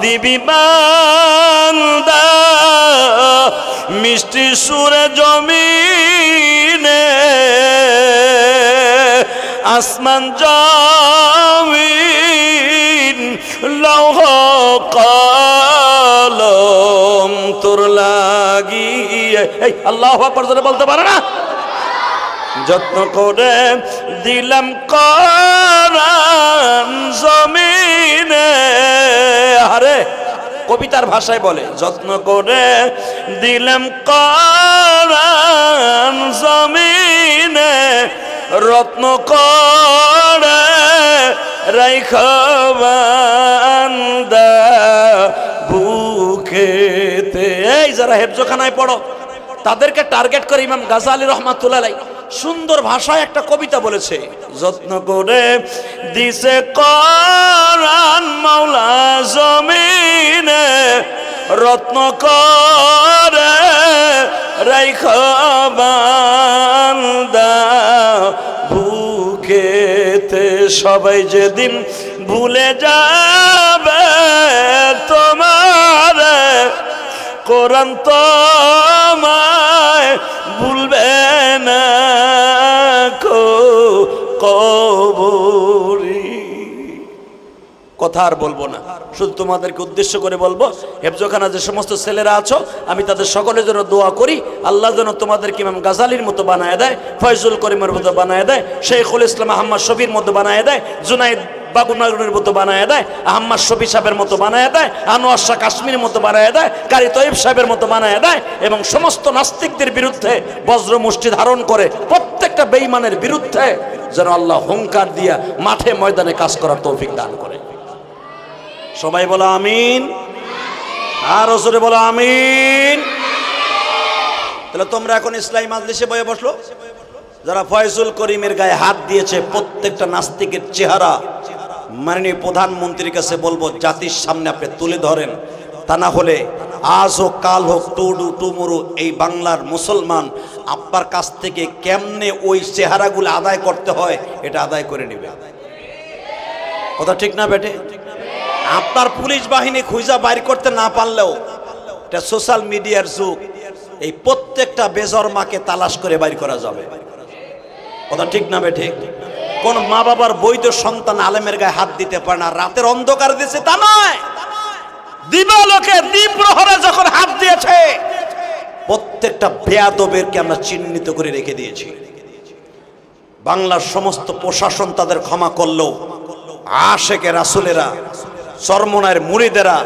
দিবি বান্দা মিষ্টি সুরে জমিনে আসমান জমিন লৌহ কলম তোর লাগিয়ে এই আল্লাহু আকবার জোরে বলতে পারে না? যত্ন করে দিলাম কোরআন জমিনে, আরে কবিতার ভাষায় বলে, যত্ন করে দিলাম কোরআন জমিনে রত্ন করে রাইখা বান্দা বুকেতে। এই যারা হেফজখানায় পড়ো তাদেরকে টার্গেট করে ইমাম গাজালি রহমাতুল্লাহ আলাইহি সুন্দর ভাষায় একটা কবিতা বলেছে, যত্ন করে দিছে কোরআন মাওলা জমিনে রত্ন করে রাইখা বান্দা বুকেতে। সবাই যেদিন ভুলে যাবে তোমার কোরআন তোমায় ভুলবে না কবরি। কথা আর বলবো না, শুধু তোমাদেরকে উদ্দেশ্য করে বলবো, হেফজখানা যে সমস্ত ছেলেরা আছো আমি তাদের সকলের জন্য দোয়া করি, আল্লাহ যেন তোমাদেরকে ইমাম গাজালির মতো বানায় দেয়, ফয়জুল করিমের মতো বানায় দেয়, শেখুল ইসলাম আহমদ শফির মতো বানায় দেয়, জুনাইদ বাগুনাগুনের মতো বানায় দেয়, আহমদ শফি সাহেবের মতো বানায় দেয়, আনোয়ার শাহ কাশ্মীরের মতো বানায় দেয়, কারি তৈব সাহেবের মতো বানায় দেয়, এবং সমস্ত নাস্তিকদের বিরুদ্ধে বজ্র মুষ্টি ধারণ করে প্রত্যেকটা বেঈমানের বিরুদ্ধে যেন আল্লাহ হুঙ্কার দিয়া মাঠে ময়দানে কাজ করার তৌফিক দান করে। সবাই বলো আমিন, আর জোরে বলো আমিন। তাহলে তোমরা এখন ইসলামী মাজলিসে বসে বসলো, যারা ফয়জুল করিমের গায়ে হাত দিয়েছে প্রত্যেকটা নাস্তিকের চেহারা মাননীয় প্রধানমন্ত্রীর কাছে বলবো জাতির সামনে আপনি তুলে ধরেন, তা না হলে আজ হোক কাল হোক টুডু টুমুরু এই বাংলার মুসলমান আপনার কাছ থেকে কেমনে ওই চেহারাগুলো আদায় করতে হয় এটা আদায় করে নেবে। কথা ঠিক না বেটে? আপনার পুলিশ বাহিনী খুঁজা বাইর করতে না পারলেও এটা সোশ্যাল মিডিয়ার যুগ, এই প্রত্যেকটা বেজরমাকে তালাশ করে বাইর করা যাবে। কথা ঠিক না বেটে? কোন মা বাবার বৈধ সন্তান আলেমের গায়ে হাত দিতে পারে না, রাতের অন্ধকার দিয়েছে তা নয়, দিবালোকে দ্বীপ্রহরে যখন হাত দিয়েছে প্রত্যেকটা বেয়াদবেরকে আমরা চিহ্নিত করে রেখে দিয়েছি। বাংলার সমস্ত প্রশাসন তাদের ক্ষমা করলেও আশেকে রাসূলেরা, চরমনায়ের মুরিদেরা,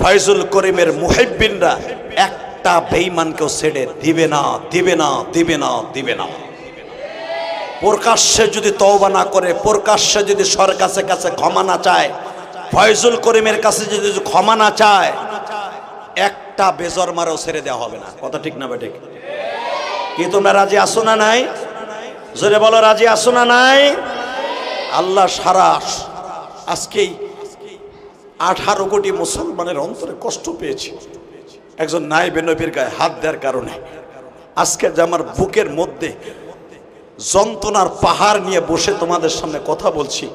ফয়জুল করিমের মুহিব্বিনরা একটা বেঈমানকেও ছেড়ে দিবে না, দিবে না, দিবে না, দিবে না। প্রকাশ্যে যদি তওবা না করে, প্রকাশ্যে যদি সরকারের কাছে ক্ষমা না চায়, ফয়জুল করিমের কাছে যদি ক্ষমা না চায়, একটা বেজরমারও ছেড়ে দেওয়া হবে না। কথা ঠিক না বেঠিক? কি তোমরা রাজি আছো না নাই? জোরে বলো রাজি আছো না নাই? আল্লাহ সারা আজকেই 18 কোটি মুসলমানের অন্তরে কষ্ট পেয়েছি একজন নায়েবে নবীর গায়ে হাত দেওয়ার কারণে। আজকে যে আমার বুকের মধ্যে যন্ত্রণার পাহাড় নিয়ে বসে তোমাদের সামনে কথা বলছি,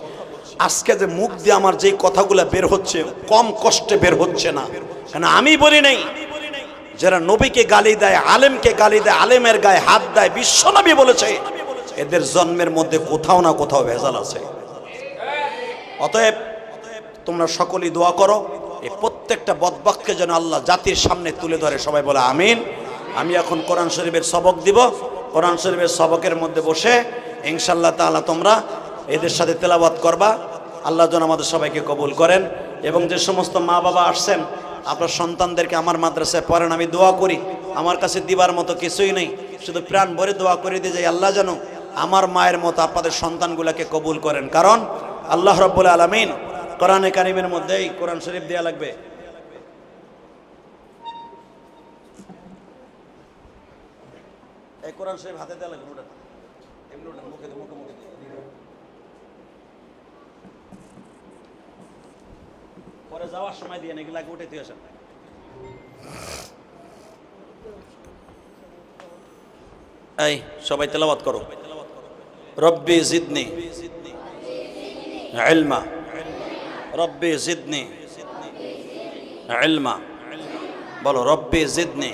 আজকে যে মুখ দিয়ে আমার যেই কথাগুলো বের হচ্ছে কম কষ্টে বের হচ্ছে না, কেন আমি বলি নাই। যারা নবীকে গালি দেয়, আলেমকে গালি দেয়, আলেমের গায়ে হাত দেয়, বিশ্বনবী বলেছে এদের জন্মের মধ্যে কোথাও না কোথাও ভেজাল আছে। অতএব তোমরা সকলেই দোয়া করো এই প্রত্যেকটা বদবাককে যেন আল্লাহ জাতির সামনে তুলে ধরে। সবাই বলে আমিন। আমি এখন কোরআন শরীফের সবক দিব, কোরআন শরীফের সবকের মধ্যে বসে ইনশাআল্লাহ তাআলা তোমরা এদের সাথে তেলাওয়াত করবা। আল্লাহ যেন আমাদের সবাইকে কবুল করেন। এবং যে সমস্ত মা বাবা আসছেন আপনার সন্তানদেরকে আমার মাদ্রাসায় পড়েন, আমি দোয়া করি, আমার কাছে দিবার মতো কিছুই নেই, শুধু প্রাণ ভরে দোয়া করে দিয়ে যাই আল্লাহ যেন আমার মায়ের মতো আপনাদের সন্তানগুলোকে কবুল করেন। কারণ আল্লাহ রাব্বুল আলামিন কোরআনে কারিমের মধ্যেই কোরআন শরীফ দেয়া লাগবে, এই কোরআন শরীফ হাতে দেয়া লাগবে, মুখে মুখে মুখে পরে যাওয়ার সময় দিয়ে নাকি লাগে উঠে দিয়ে আসেন। এই সবাই তেলাওয়াত করো, রব্বি জিদনি ইলমা, রব্বি জিদনি ইলমা। বলো রব্বি জিদনি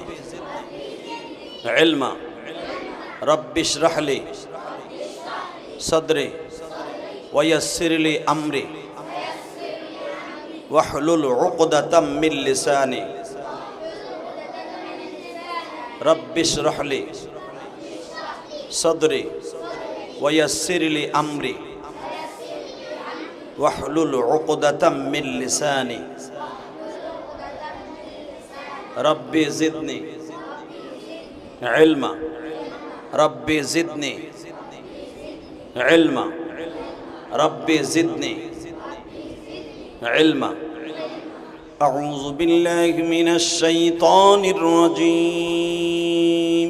ইলমা। রব্বি ইশরাহ লি সদরি ওয়া ইয়াসসির লি আমরি ওয়াহলুল উকদাতাম মিন লিসানি। রব্বি ইশরাহ লি সদরি ওয়া ইয়াসসির লি আমরি ওয়াহলুল উকদাতাম মিন লিসানি। রব্বি জিদনি ইলমা। রব্বি জিদনি ইলমা। রব্বি জিদনি ইলমা। আউযু বিল্লাহি মিনাশ শাইতানির রাজীম।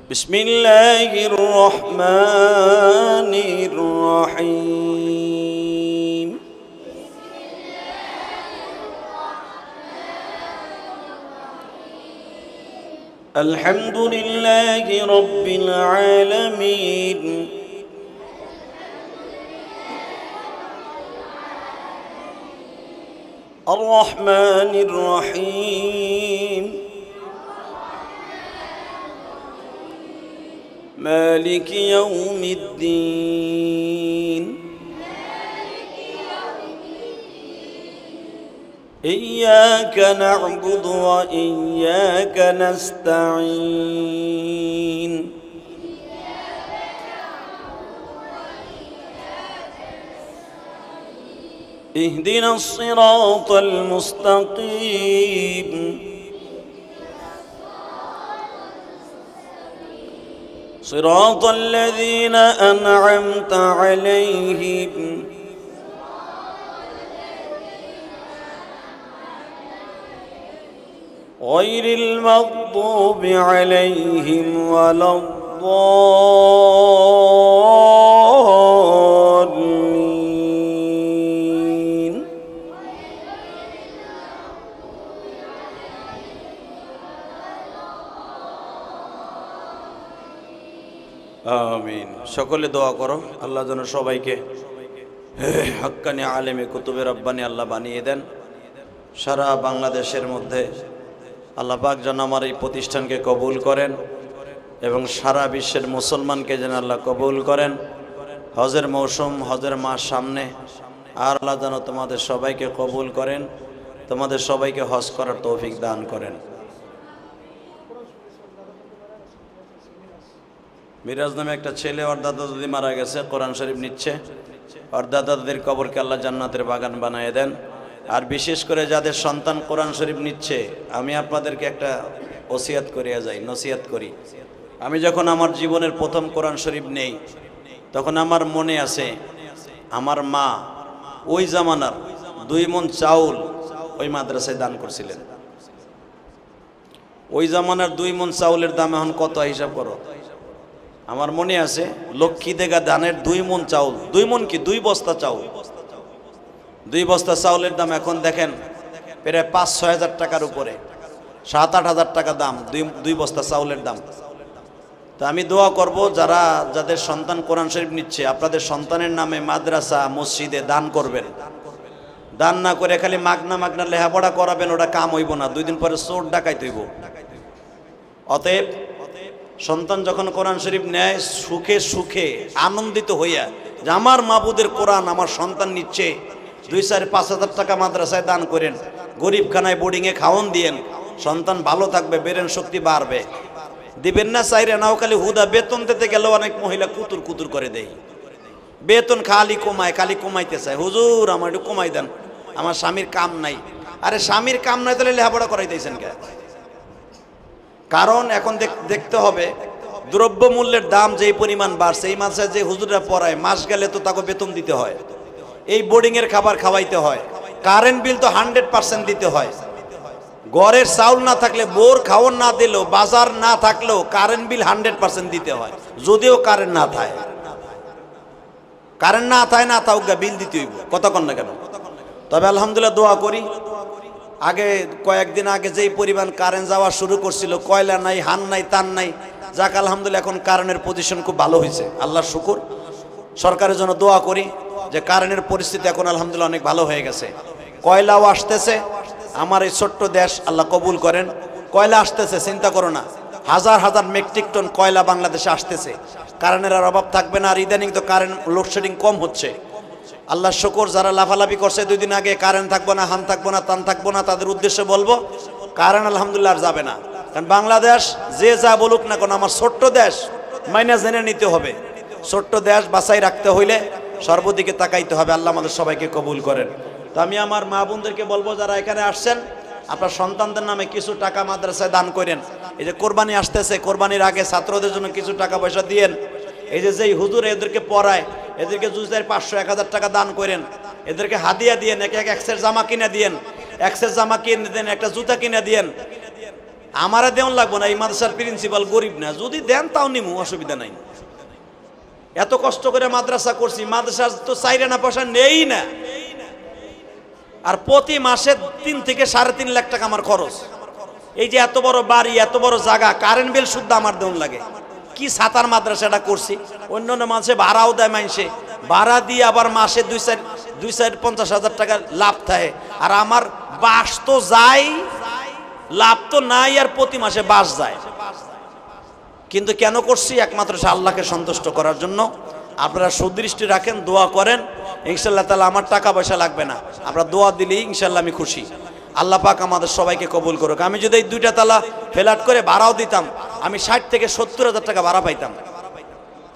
বিসমিল্লাহির রহমানির রহিম। আলহামদুলিল্লাহি রাব্বিল আলামিন। আর রহমানির রহিম। مالك يوم الدين إياك نعبد وإياك نستعين اهدنا الصراط المستقيم صراط الذين أنعمت عليهم غير المغضوب عليهم ولا الضالين আমিন। সকলে দোয়া করো আল্লাহ যেন সবাইকে হক্কানি আলেমে কুতুবে রব্বানি আল্লাহ বানিয়ে দেন। সারা বাংলাদেশের মধ্যে আল্লাহ পাক যেন আমার এই প্রতিষ্ঠানকে কবুল করেন এবং সারা বিশ্বের মুসলমানকে যেন আল্লাহ কবুল করেন। হজের মৌসুম, হজের মাস সামনে, আর আল্লাহ যেন তোমাদের সবাইকে কবুল করেন, তোমাদের সবাইকে হজ করার তৌফিক দান করেন। মিরাজ নামে একটা ছেলে, ওর দাদা দাদি মারা গেছে, কোরআন শরীফ নিচ্ছে। ওর দাদা দাদির কবরকে আল্লাহ জান্নাতের বাগান বানিয়ে দেন। আর বিশেষ করে যাদের সন্তান কোরআন শরীফ নিচ্ছে, আমি আপনাদেরকে একটা ওসিয়াত করিয়া যাই, নসিহাত করি। আমি যখন আমার জীবনের প্রথম কোরআন শরীফ নেই, তখন আমার মনে আছে আমার মা ওই জামানার 2 মণ চাউল ওই মাদ্রাসায় দান করছিলেন। ওই জামানার 2 মণ চাউলের দাম এখন কত হিসাব করো। আমার মনে আছে লক্ষ্মী দেগা ধানের 2 মণ চাউল, 2 মণ কি 2 বস্তা চাউল, 2 বস্তা চাউলের দাম এখন দেখেন প্রায় 5-6 হাজার টাকার উপরে, 7-8 হাজার টাকা দাম 2 বস্তা চাউলের দাম। তো আমি দোয়া করব যারা যাদের সন্তান কোরআন শরীফ নিচ্ছে, আপনাদের সন্তানের নামে মাদ্রাসা মসজিদে দান করবেন। দান না করে খালি মাগনা লেখাপড়া করাবেন, ওটা কাম হইব না, 2 দিন পরে চোর ডাকাইতে হইব। অতএব সন্তান যখন কোরআন শরীফ নেয়, সুখে সুখে আনন্দিত হইয়া যে আমার মাবুদের কোরআন আমার সন্তান নিচ্ছে, 2-4-5 হাজার টাকা মাদ্রাসায় দান করেন, গরিবখানায় বোর্ডিংয়ে খাওয়ান দিয়েন, সন্তান ভালো থাকবে, ব্রেন শক্তি বাড়বে। দিবেন না চাইরে নাও, খালি হুদা বেতন দিতে গেলেও অনেক মহিলা কুতুর কুতুর করে দেয়। বেতন খালি কমাইতে চায়, হুজুর আমার একটু কমাই দেন, আমার স্বামীর কাম নাই। আরে স্বামীর কাম নাই তাহলে লেখাপড়া করাই দিয়েছেন কে? কারণ এখন দেখতে হবে দ্রব্য মূল্যের দাম যেই পরিমাণ বাড়ছে, এই মাসে যে হুজুররা পড়ায় মাস গেলে তো তাকে বেতন দিতে হয়, এই বোর্ডিংয়ের খাবার খাওয়াইতে হয়, কারেন্ট বিল তো 100% দিতে হয়। ঘরের চাউল না থাকলে, বোর খাওয়ান না দিলেও, বাজার না থাকলেও কারেন্ট বিল 100% দিতে হয়। যদিও কারেন্ট না থাকে, না থাকুক বিল দিতে হইব, কতক্ষণ না কেন। তবে আলহামদুলিল্লাহ দোয়া করি, আগে কয়েকদিন আগে যেই পরিমাণ কারেন্ট যাওয়া শুরু করছিল, কয়লা নাই, হান নাই, তান নাই, যাক আলহামদুলিল্লাহ এখন কারেন্টের পজিশন খুব ভালো হয়েছে, আল্লাহর শুকুর। সরকারের জন্য দোয়া করি যে কারেন্টের পরিস্থিতি এখন আলহামদুলিল্লাহ অনেক ভালো হয়ে গেছে। কয়লাও আসতেছে, আমার এই ছোট্ট দেশ আল্লাহ কবুল করেন। কয়লা আসতেছে, চিন্তা করো না, হাজার হাজার মেট্রিক টন কয়লা বাংলাদেশে আসতেছে। কারেন্টের আর অভাব থাকবে না। আর ইদানিং তো কারেন্ট লোডশেডিং কম হচ্ছে। আল্লাহ শুকর, যারা লাফালাফি করছে 2 দিন আগে কারেন্ট থাকবো না, হান থাকবো না, তান থাকবো না, তাদের উদ্দেশ্যে বলবো কারেন্ট আলহামদুলিল্লাহ আর যাবে না। কারণ বাংলাদেশ যে যা বলুক না কেন, আমার ছোট্ট দেশ মাইনা জেনে নিতে হবে। ছোট্ট দেশ বাঁচাই রাখতে হইলে সর্বদিকে তাকাইতে হবে। আল্লাহ আমাদের সবাইকে কবুল করেন। তো আমি আমার মা বোনদেরকে বলবো, যারা এখানে আসছেন আপনার সন্তানদের নামে কিছু টাকা মাদ্রাসায় দান করেন। এই যে কোরবানি আসতেছে, কোরবানির আগে ছাত্রদের জন্য কিছু টাকা পয়সা দিয়েন। এই যে যেই হুজুর এদেরকে পড়ায়, এদেরকে 500-1000 টাকা দান করেন। এদেরকে হাদিয়া দিয়েন, এক সেট জামা কিনে দিয়েন, এক সেট জামা কিনে দেন, একটা জুতা কিনে দিয়েন। আমারা দেওয়ান লাগবো না, এই মাদ্রাসার প্রিন্সিপাল গরিব না, যদি দেন তাও নিমু, অসুবিধা নাই। এত কষ্ট করে মাদ্রাসা করছি, মাদ্রাসার তো 4 আনা পয়সা নেই না। আর প্রতি মাসে 3 থেকে 3.5 লাখ টাকা আমার খরচ। এই যে এত বড় বাড়ি, এত বড় জায়গা, কারেন্ট বিল শুদ্ধ আমার দেওয়ান লাগে। কি সাতার মাদ্রাসাটা করছি, অন্য মাসে ভাড়াও দেয়, মাইনসে ভাড়া দিয়ে আবার মাসে 2-4-50 টাকা লাভ থাকে। আর আমার বাস তো যায়, লাভ তো নাই, আর প্রতি মাসে বাস যায়। কিন্তু কেন করছি? একমাত্র আল্লাহকে সন্তুষ্ট করার জন্য। আপনারা সুদৃষ্টি রাখেন, দোয়া করেন, ইনশাআল্লাহ তাআলা আমার টাকা পয়সা লাগবে না। আপনারা দোয়া দিলেই ইনশাআল্লাহ আমি খুশি। আল্লাহ পাক আমাদের সবাইকে কবুল করুক। আমি যদি এই 2টা তালা ফ্ল্যাট করে ভাড়াও দিতাম, আমি 60 থেকে 70 হাজার টাকা ভাড়া পাইতাম।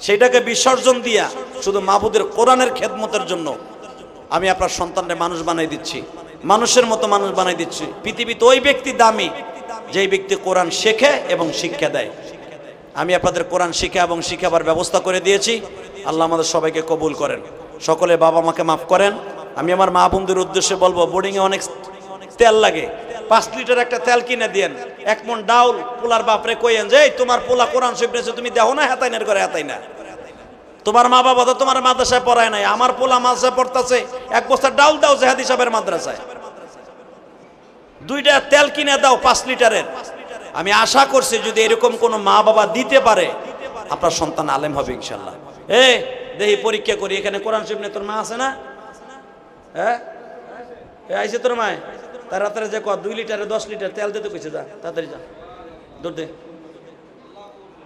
সেইটাকে বিসর্জন দিয়া শুধু মাহবুদের কোরআনের খেদমতের জন্য আমি আপনার সন্তানকে মানুষ বানাই দিচ্ছি, মানুষের মতো মানুষ বানাই দিচ্ছি। পৃথিবীতে ওই ব্যক্তি দামি যেই ব্যক্তি কোরআন শেখে এবং শিক্ষা দেয়। আমি আপনাদের কোরআন শিক্ষা এবং শিখাবার ব্যবস্থা করে দিয়েছি। আল্লাহ আমাদের সবাইকে কবুল করেন। সকলে বাবা মাকে মাফ করেন। আমি আমার মা বোনদের উদ্দেশ্যে বলবো, বোর্ডিংয়ে অনেক তেল লাগে, 5 লিটার একটা তেল কিনে দিয়েন। 1 মণ ডাউল পোলার বাপরে কইেন যে তোমার পোলা কোরআন শরীফ নিয়েছে, তুমি দেখো না হেতাইনের করে হেতাই না। তোমার মা বাবা তো তোমার মাদ্রাসায় পড়ায় নাই, আমার পোলা মাদ্রাসায় পড়তেছে, 1 বস্তা ডাউল দাও জেহাদি সাহেবের মাদ্রাসায়। 2টা তেল কিনে দাও 5 লিটারের। আমি আশা করছি যদি এরকম কোনো মা বাবা দিতে পারে, আপনার সন্তান আলেম হবে ইনশাল্লাহ। দেখি পরীক্ষা করি, এখানে কোরআন শরীফ নিয়ে তোর মা আছে না? হ্যাঁ আইসে তোর মায়, তাড়াতাড়ি যে 2 লিটারে 10 লিটার তেল দিতে কইছে, যা তাড়াতাড়ি যা, দৌড় দে,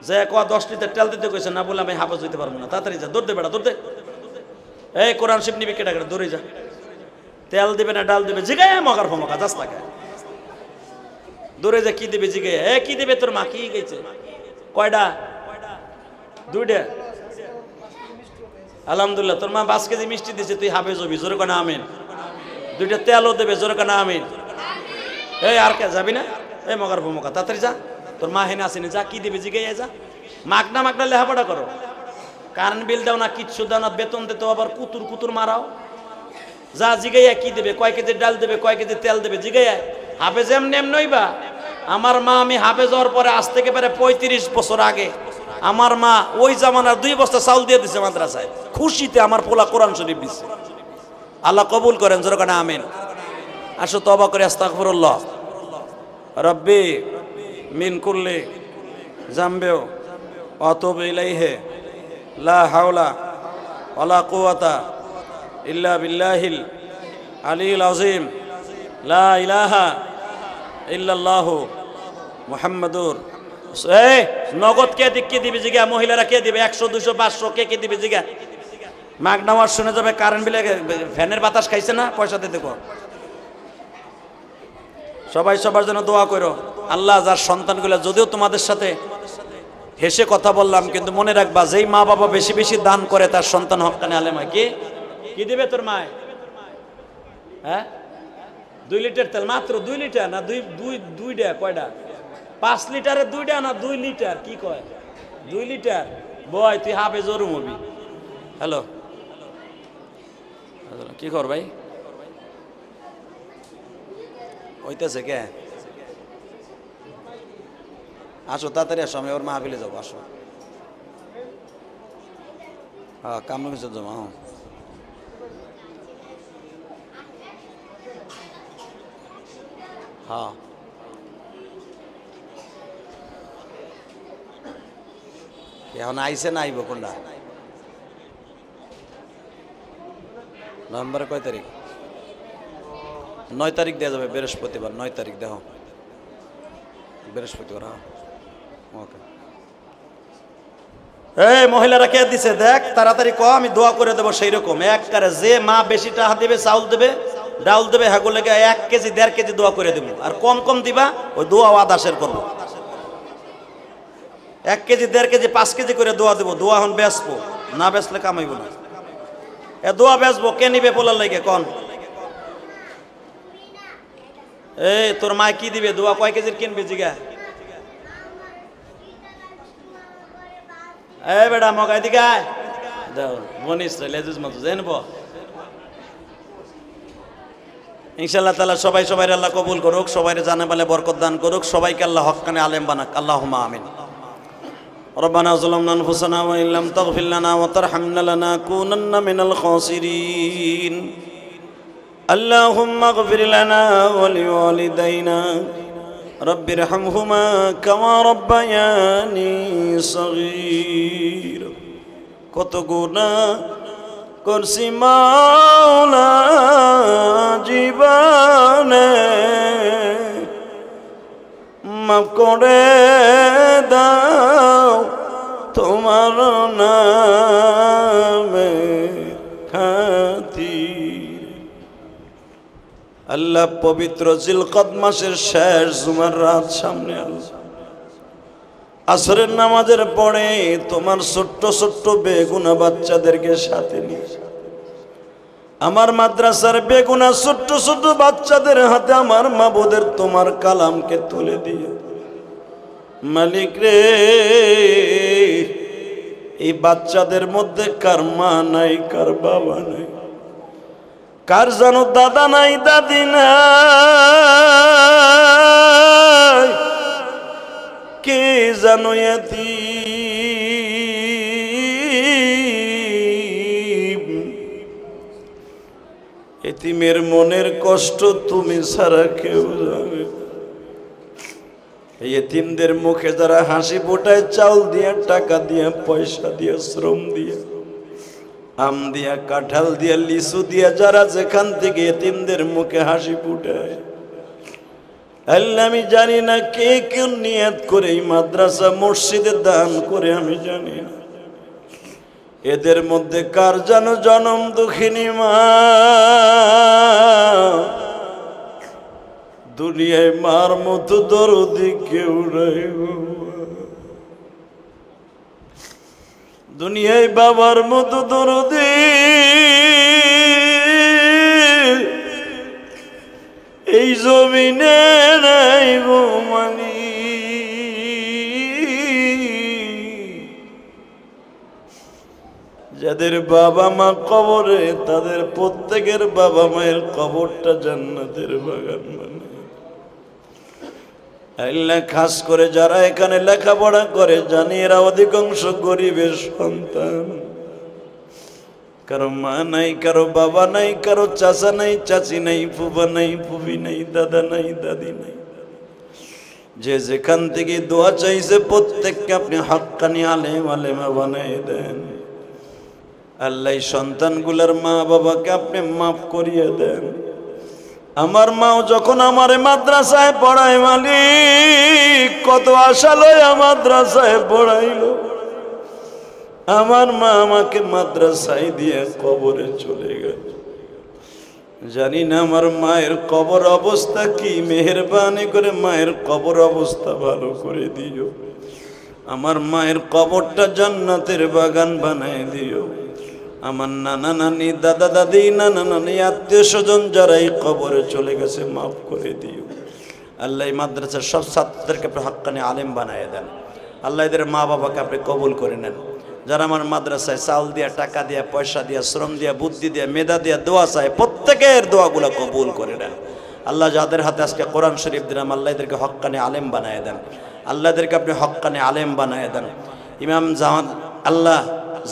যে 10 লিটার তেল দিতে কইছে না, বলে আমি হাফেজ হইতে পারবো না, তাড়াতাড়ি যা, দৌড় দে বেটা, দৌড় দে। কোরআন শরীফ নিবি কেটা করে, দৌড়ে যা। তেল দিবে না ডাল দিবে, জিগায় মগার ফমকা যাস না, দৌড়ে যা। কি দিবে জিগায়, কি দিবে তোর মা, কি গেছে? কয়টা? 2টা। আলহামদুলিল্লাহ, তোর মা 5 কেজি মিষ্টি দিছে, তুই হাফেজ হবি, জোরে কেন আমিন। 2টা তেলও দেবে, জোরে কেন আমিন। আর কে যাবি না? মগার ভূমকা, তাড়াতাড়ি যা, তোর মা হেনে আসেনি, যা। কি দিবে জিগাইয়া যা। মাগনা মাগনা লেখাপড়া করো, কারেন্ট বিল দাও না, কিচ্ছু দাও না, বেতন দিতে আবার কুতুর কুতুর মারাও। যা জিগাইয়া কি দেবে, কয় কেজি ডাল দেবে, কয় কেজি তেল দেবে, জিগাইয়া। হাফেজ এমনি নইবা। আমার মা, আমি হাফেজ হওয়ার পরে আজ থেকে প্রায় 35 বছর আগে আমার মা ওই জামানার 2 বস্তা চাউল দিয়ে দিছে মাদ্রাসায়, খুশিতে আমার পোলা কোরআন শরীফ দিচ্ছে। আল্লাহ কবুল করেন, জোরে কেন আমিন। আসো তওবা করে আস্তাগফিরুল্লাহ। রব্বি মিন কুল্লি জামবিও ওয়া আতুবু ইলাইহি লা হাওলা ওয়ালা কুওয়াতা ইল্লা বিল্লাহিল আলিয়্যিল আযীম লা ইলাহা ইল্লাল্লাহু মুহাম্মাদুর। নগদ কে দিবে জিগা, মহিলারা কে দিবে, 100 200 500 কে দিবে জিগা। মাগনাওয়ার শুনে যাবে, কারেন্ট বিলে ফ্যানের বাতাস খাইছে না, পয়সা দিতে কো। সবাই সবার জন্য দোয়া করো। আল্লাহ যার সন্তানগুলো, যদিও তোমাদের সাথে হেসে কথা বললাম, কিন্তু মনে রাখবা, যেই মা বাবা বেশি বেশি দান করে তার সন্তান হক্কানি আলেম হয়। কি দিবে তোর মায়? 2 লিটার তেল, মাত্র 2 লিটার না, 2টা কয়টা? 5 লিটারে 2টা না 2 লিটার, কি কয়? 2 লিটার। বয় তুই হাফে জরুম হবি। হ্যালো, কি কর ভাই? হইতেছে কে? আসো তাড়াতাড়ি আসো, আমি ওর মাহফিলে যাবো। আসো, কামরুল কিছু জমা। হ্যাঁ, এখন আইসে না আইব কোনটা? নভেম্বরের কয় তারিখ? 9 তারিখ দেওয়া যাবে, বৃহস্পতিবার 9 তারিখ দেখো, বৃহস্পতিবার। হ্যাঁ ওকে। এই মহিলারা কে দিছে দেখ, তাড়াতাড়ি ক, আমি দোয়া করে দেবো। সেই রকম এক কারে যে মা বেশি টাকা দেবে, চাউল দেবে, ডাউল দেবে, হাগুলোকে 1 কেজি 1.5 কেজি দোয়া করে দেবো। আর কম কম দিবা, ওই দোয়া আদাসের করবো। 1 কেজি 1.5 কেজি 5 কেজি করে দোয়া দেবো। দোয়া হন বেচবো, না বেচলে কামাইবো না। এ দোয়া বেচবো, কে নিবে পোলার লাগে কন? এই তোর মা কি দিবে? দোয়া কয় কেজির কিনবে জিগা? এ বেটা মগাই দিগায় দাও বনিস লেজুজ মতো জানব। ইনশাআল্লাহ তাআলা সবাই সবাই আল্লাহ কবুল করুক, সবাইরে জানে বলে বরকত দান করুক, সবাইকে আল্লাহ হক্কানে আলেম বানাক। আল্লাহুম্মা আমিন। ربنا ظلمنا أنفسنا وإن لم تغفر لنا وترحمنا لنكونن من الخاسرين. اللهم اغفر لنا ولوالدينا رب ارحمهما كما ربياني صغير. কত গুনাহ করছি মাওলা জীবনে, মাফ করে দাও তোমার নামে খাতির। আল্লাহ পবিত্র জিলকদ মাসের শেষ জুমার রাত সামনে, আল্লাহ আসরের নামাজের পরে তোমার ছোট্ট ছোট্ট বেগুনা বাচ্চাদেরকে সাথে নিয়ে আমার মাদ্রাসার বেগুনা ছোট্ট ছোট্ট বাচ্চাদের হাতে আমার মাবুদের তোমার কালামকে তুলে দিয়ে মালিক রে, এই বাচ্চাদের মধ্যে কার মা নাই, কার বাবা নাই, কার জানো দাদা নাই, দাদি নাই, কে জানো এতিম। এতিমের মনের কষ্ট তুমি ছাড়া কেউ জানে। এই এতিমদের মুখে যারা হাসি ফোটায়, চাউল দিয়ে, টাকা দিয়ে, পয়সা দিয়ে, শ্রম দিয়ে, আম দিয়া, কাঁঠাল দিয়া, লিচু দিয়া, যারা যেখান থেকে এতিমদের মুখে হাসি ফুটায়, আল্লাহ আমি জানি না কে কেউ নিয়ত করে এই মাদ্রাসা মসজিদে দান করে, আমি জানি না। এদের মধ্যে কার যেন জনম দুঃখিনী মা, দুনিয়ায় মার মতো দরদি কেউ নাই, দুনিয়ায় বাবার মতো দরদি এই জমিনে নাই গো মালিক। যাদের বাবা মা কবরে, তাদের প্রত্যেকের বাবা মায়ের কবরটা জান্নাতের বাগান মানে। আল্লাহ খাস করে যারা এখানে লেখাপড়া করে, জানি এরা অধিকাংশ গরিবের সন্তান। কারো মা নাই, কারো বাবা নাই, কারো চাচা নাই, চাচি নাই, ফুফা নাই, ফুফি নাই, দাদা নাই, দাদি নাই। যে যেখান থেকে দোয়া চাইছে প্রত্যেককে আপনি হাক্কানি আলেম আলেমা বানাই দেন। আল্লাহ সন্তানগুলার মা বাবাকে আপনি মাফ করিয়ে দেন। আমার মাও যখন আমারে মাদ্রাসায় পড়ায় মালিক, কত আশা লয়া মাদ্রাসায় পড়াইলো। আমার মা আমাকে মাদ্রাসায় দিয়ে কবরে চলে গেল। জানি না আমার মায়ের কবর অবস্থা কি, মেহেরবানি করে মায়ের কবর অবস্থা ভালো করে দিও। আমার মায়ের কবরটা জান্নাতের বাগান বানায় দিও। আমার নানা নানি, দাদা দাদি, নানা নানি, আত্মীয় স্বজন যারা এই কবরে চলে গেছে মাফ করে দিও। আল্লাহ মাদ্রাসার সব ছাত্রদেরকে আপনি হাক্কানি আলেম বানায় দেন। আল্লাহ এদের মা বাবাকে আপনি কবুল করে নেন। যারা আমার মাদ্রাসায় চাউল দিয়া, টাকা দিয়া, পয়সা দিয়া, শ্রম দিয়া, বুদ্ধি দিয়া, মেধা দিয়া দোয়া চায়, প্রত্যেকের দোয়াগুলো কবুল করে নেন। আল্লাহ যাদের হাতে আজকে কোরআন শরীফ দিলাম, আল্লাহ এদেরকে হক্কানি আলেম বানায় দেন। আল্লাহ এদেরকে আপনি হক্কানি আলেম বানায় দেন। ইমাম জামান আল্লাহ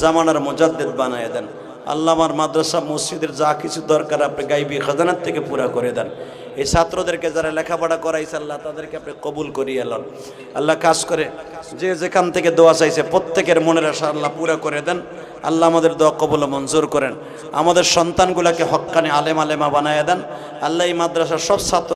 জামানার মুজাদ্দিদ বানায় দেন। আল্লাহ আমার মাদ্রাসা মসজিদের যা কিছু দরকার আপনি গাইবি খাজানার থেকে পুরা করে দেন। এই ছাত্রদেরকে যারা লেখাপড়া করাইছে আল্লাহ তাদেরকে আপনি কবুল করিয়ে এলেন। আল্লাহ কাজ করে যে যেখান থেকে দোয়া চাইছে প্রত্যেকের মনের আশা আল্লাহ পুরা করে দেন। আল্লাহ আমাদের দোয়া কবুল ও মঞ্জুর করেন। আমাদের সন্তানগুলোকে হক্কানি আলেম আলেমা বানায় দেন। আল্লাহ এই মাদ্রাসার সব ছাত্র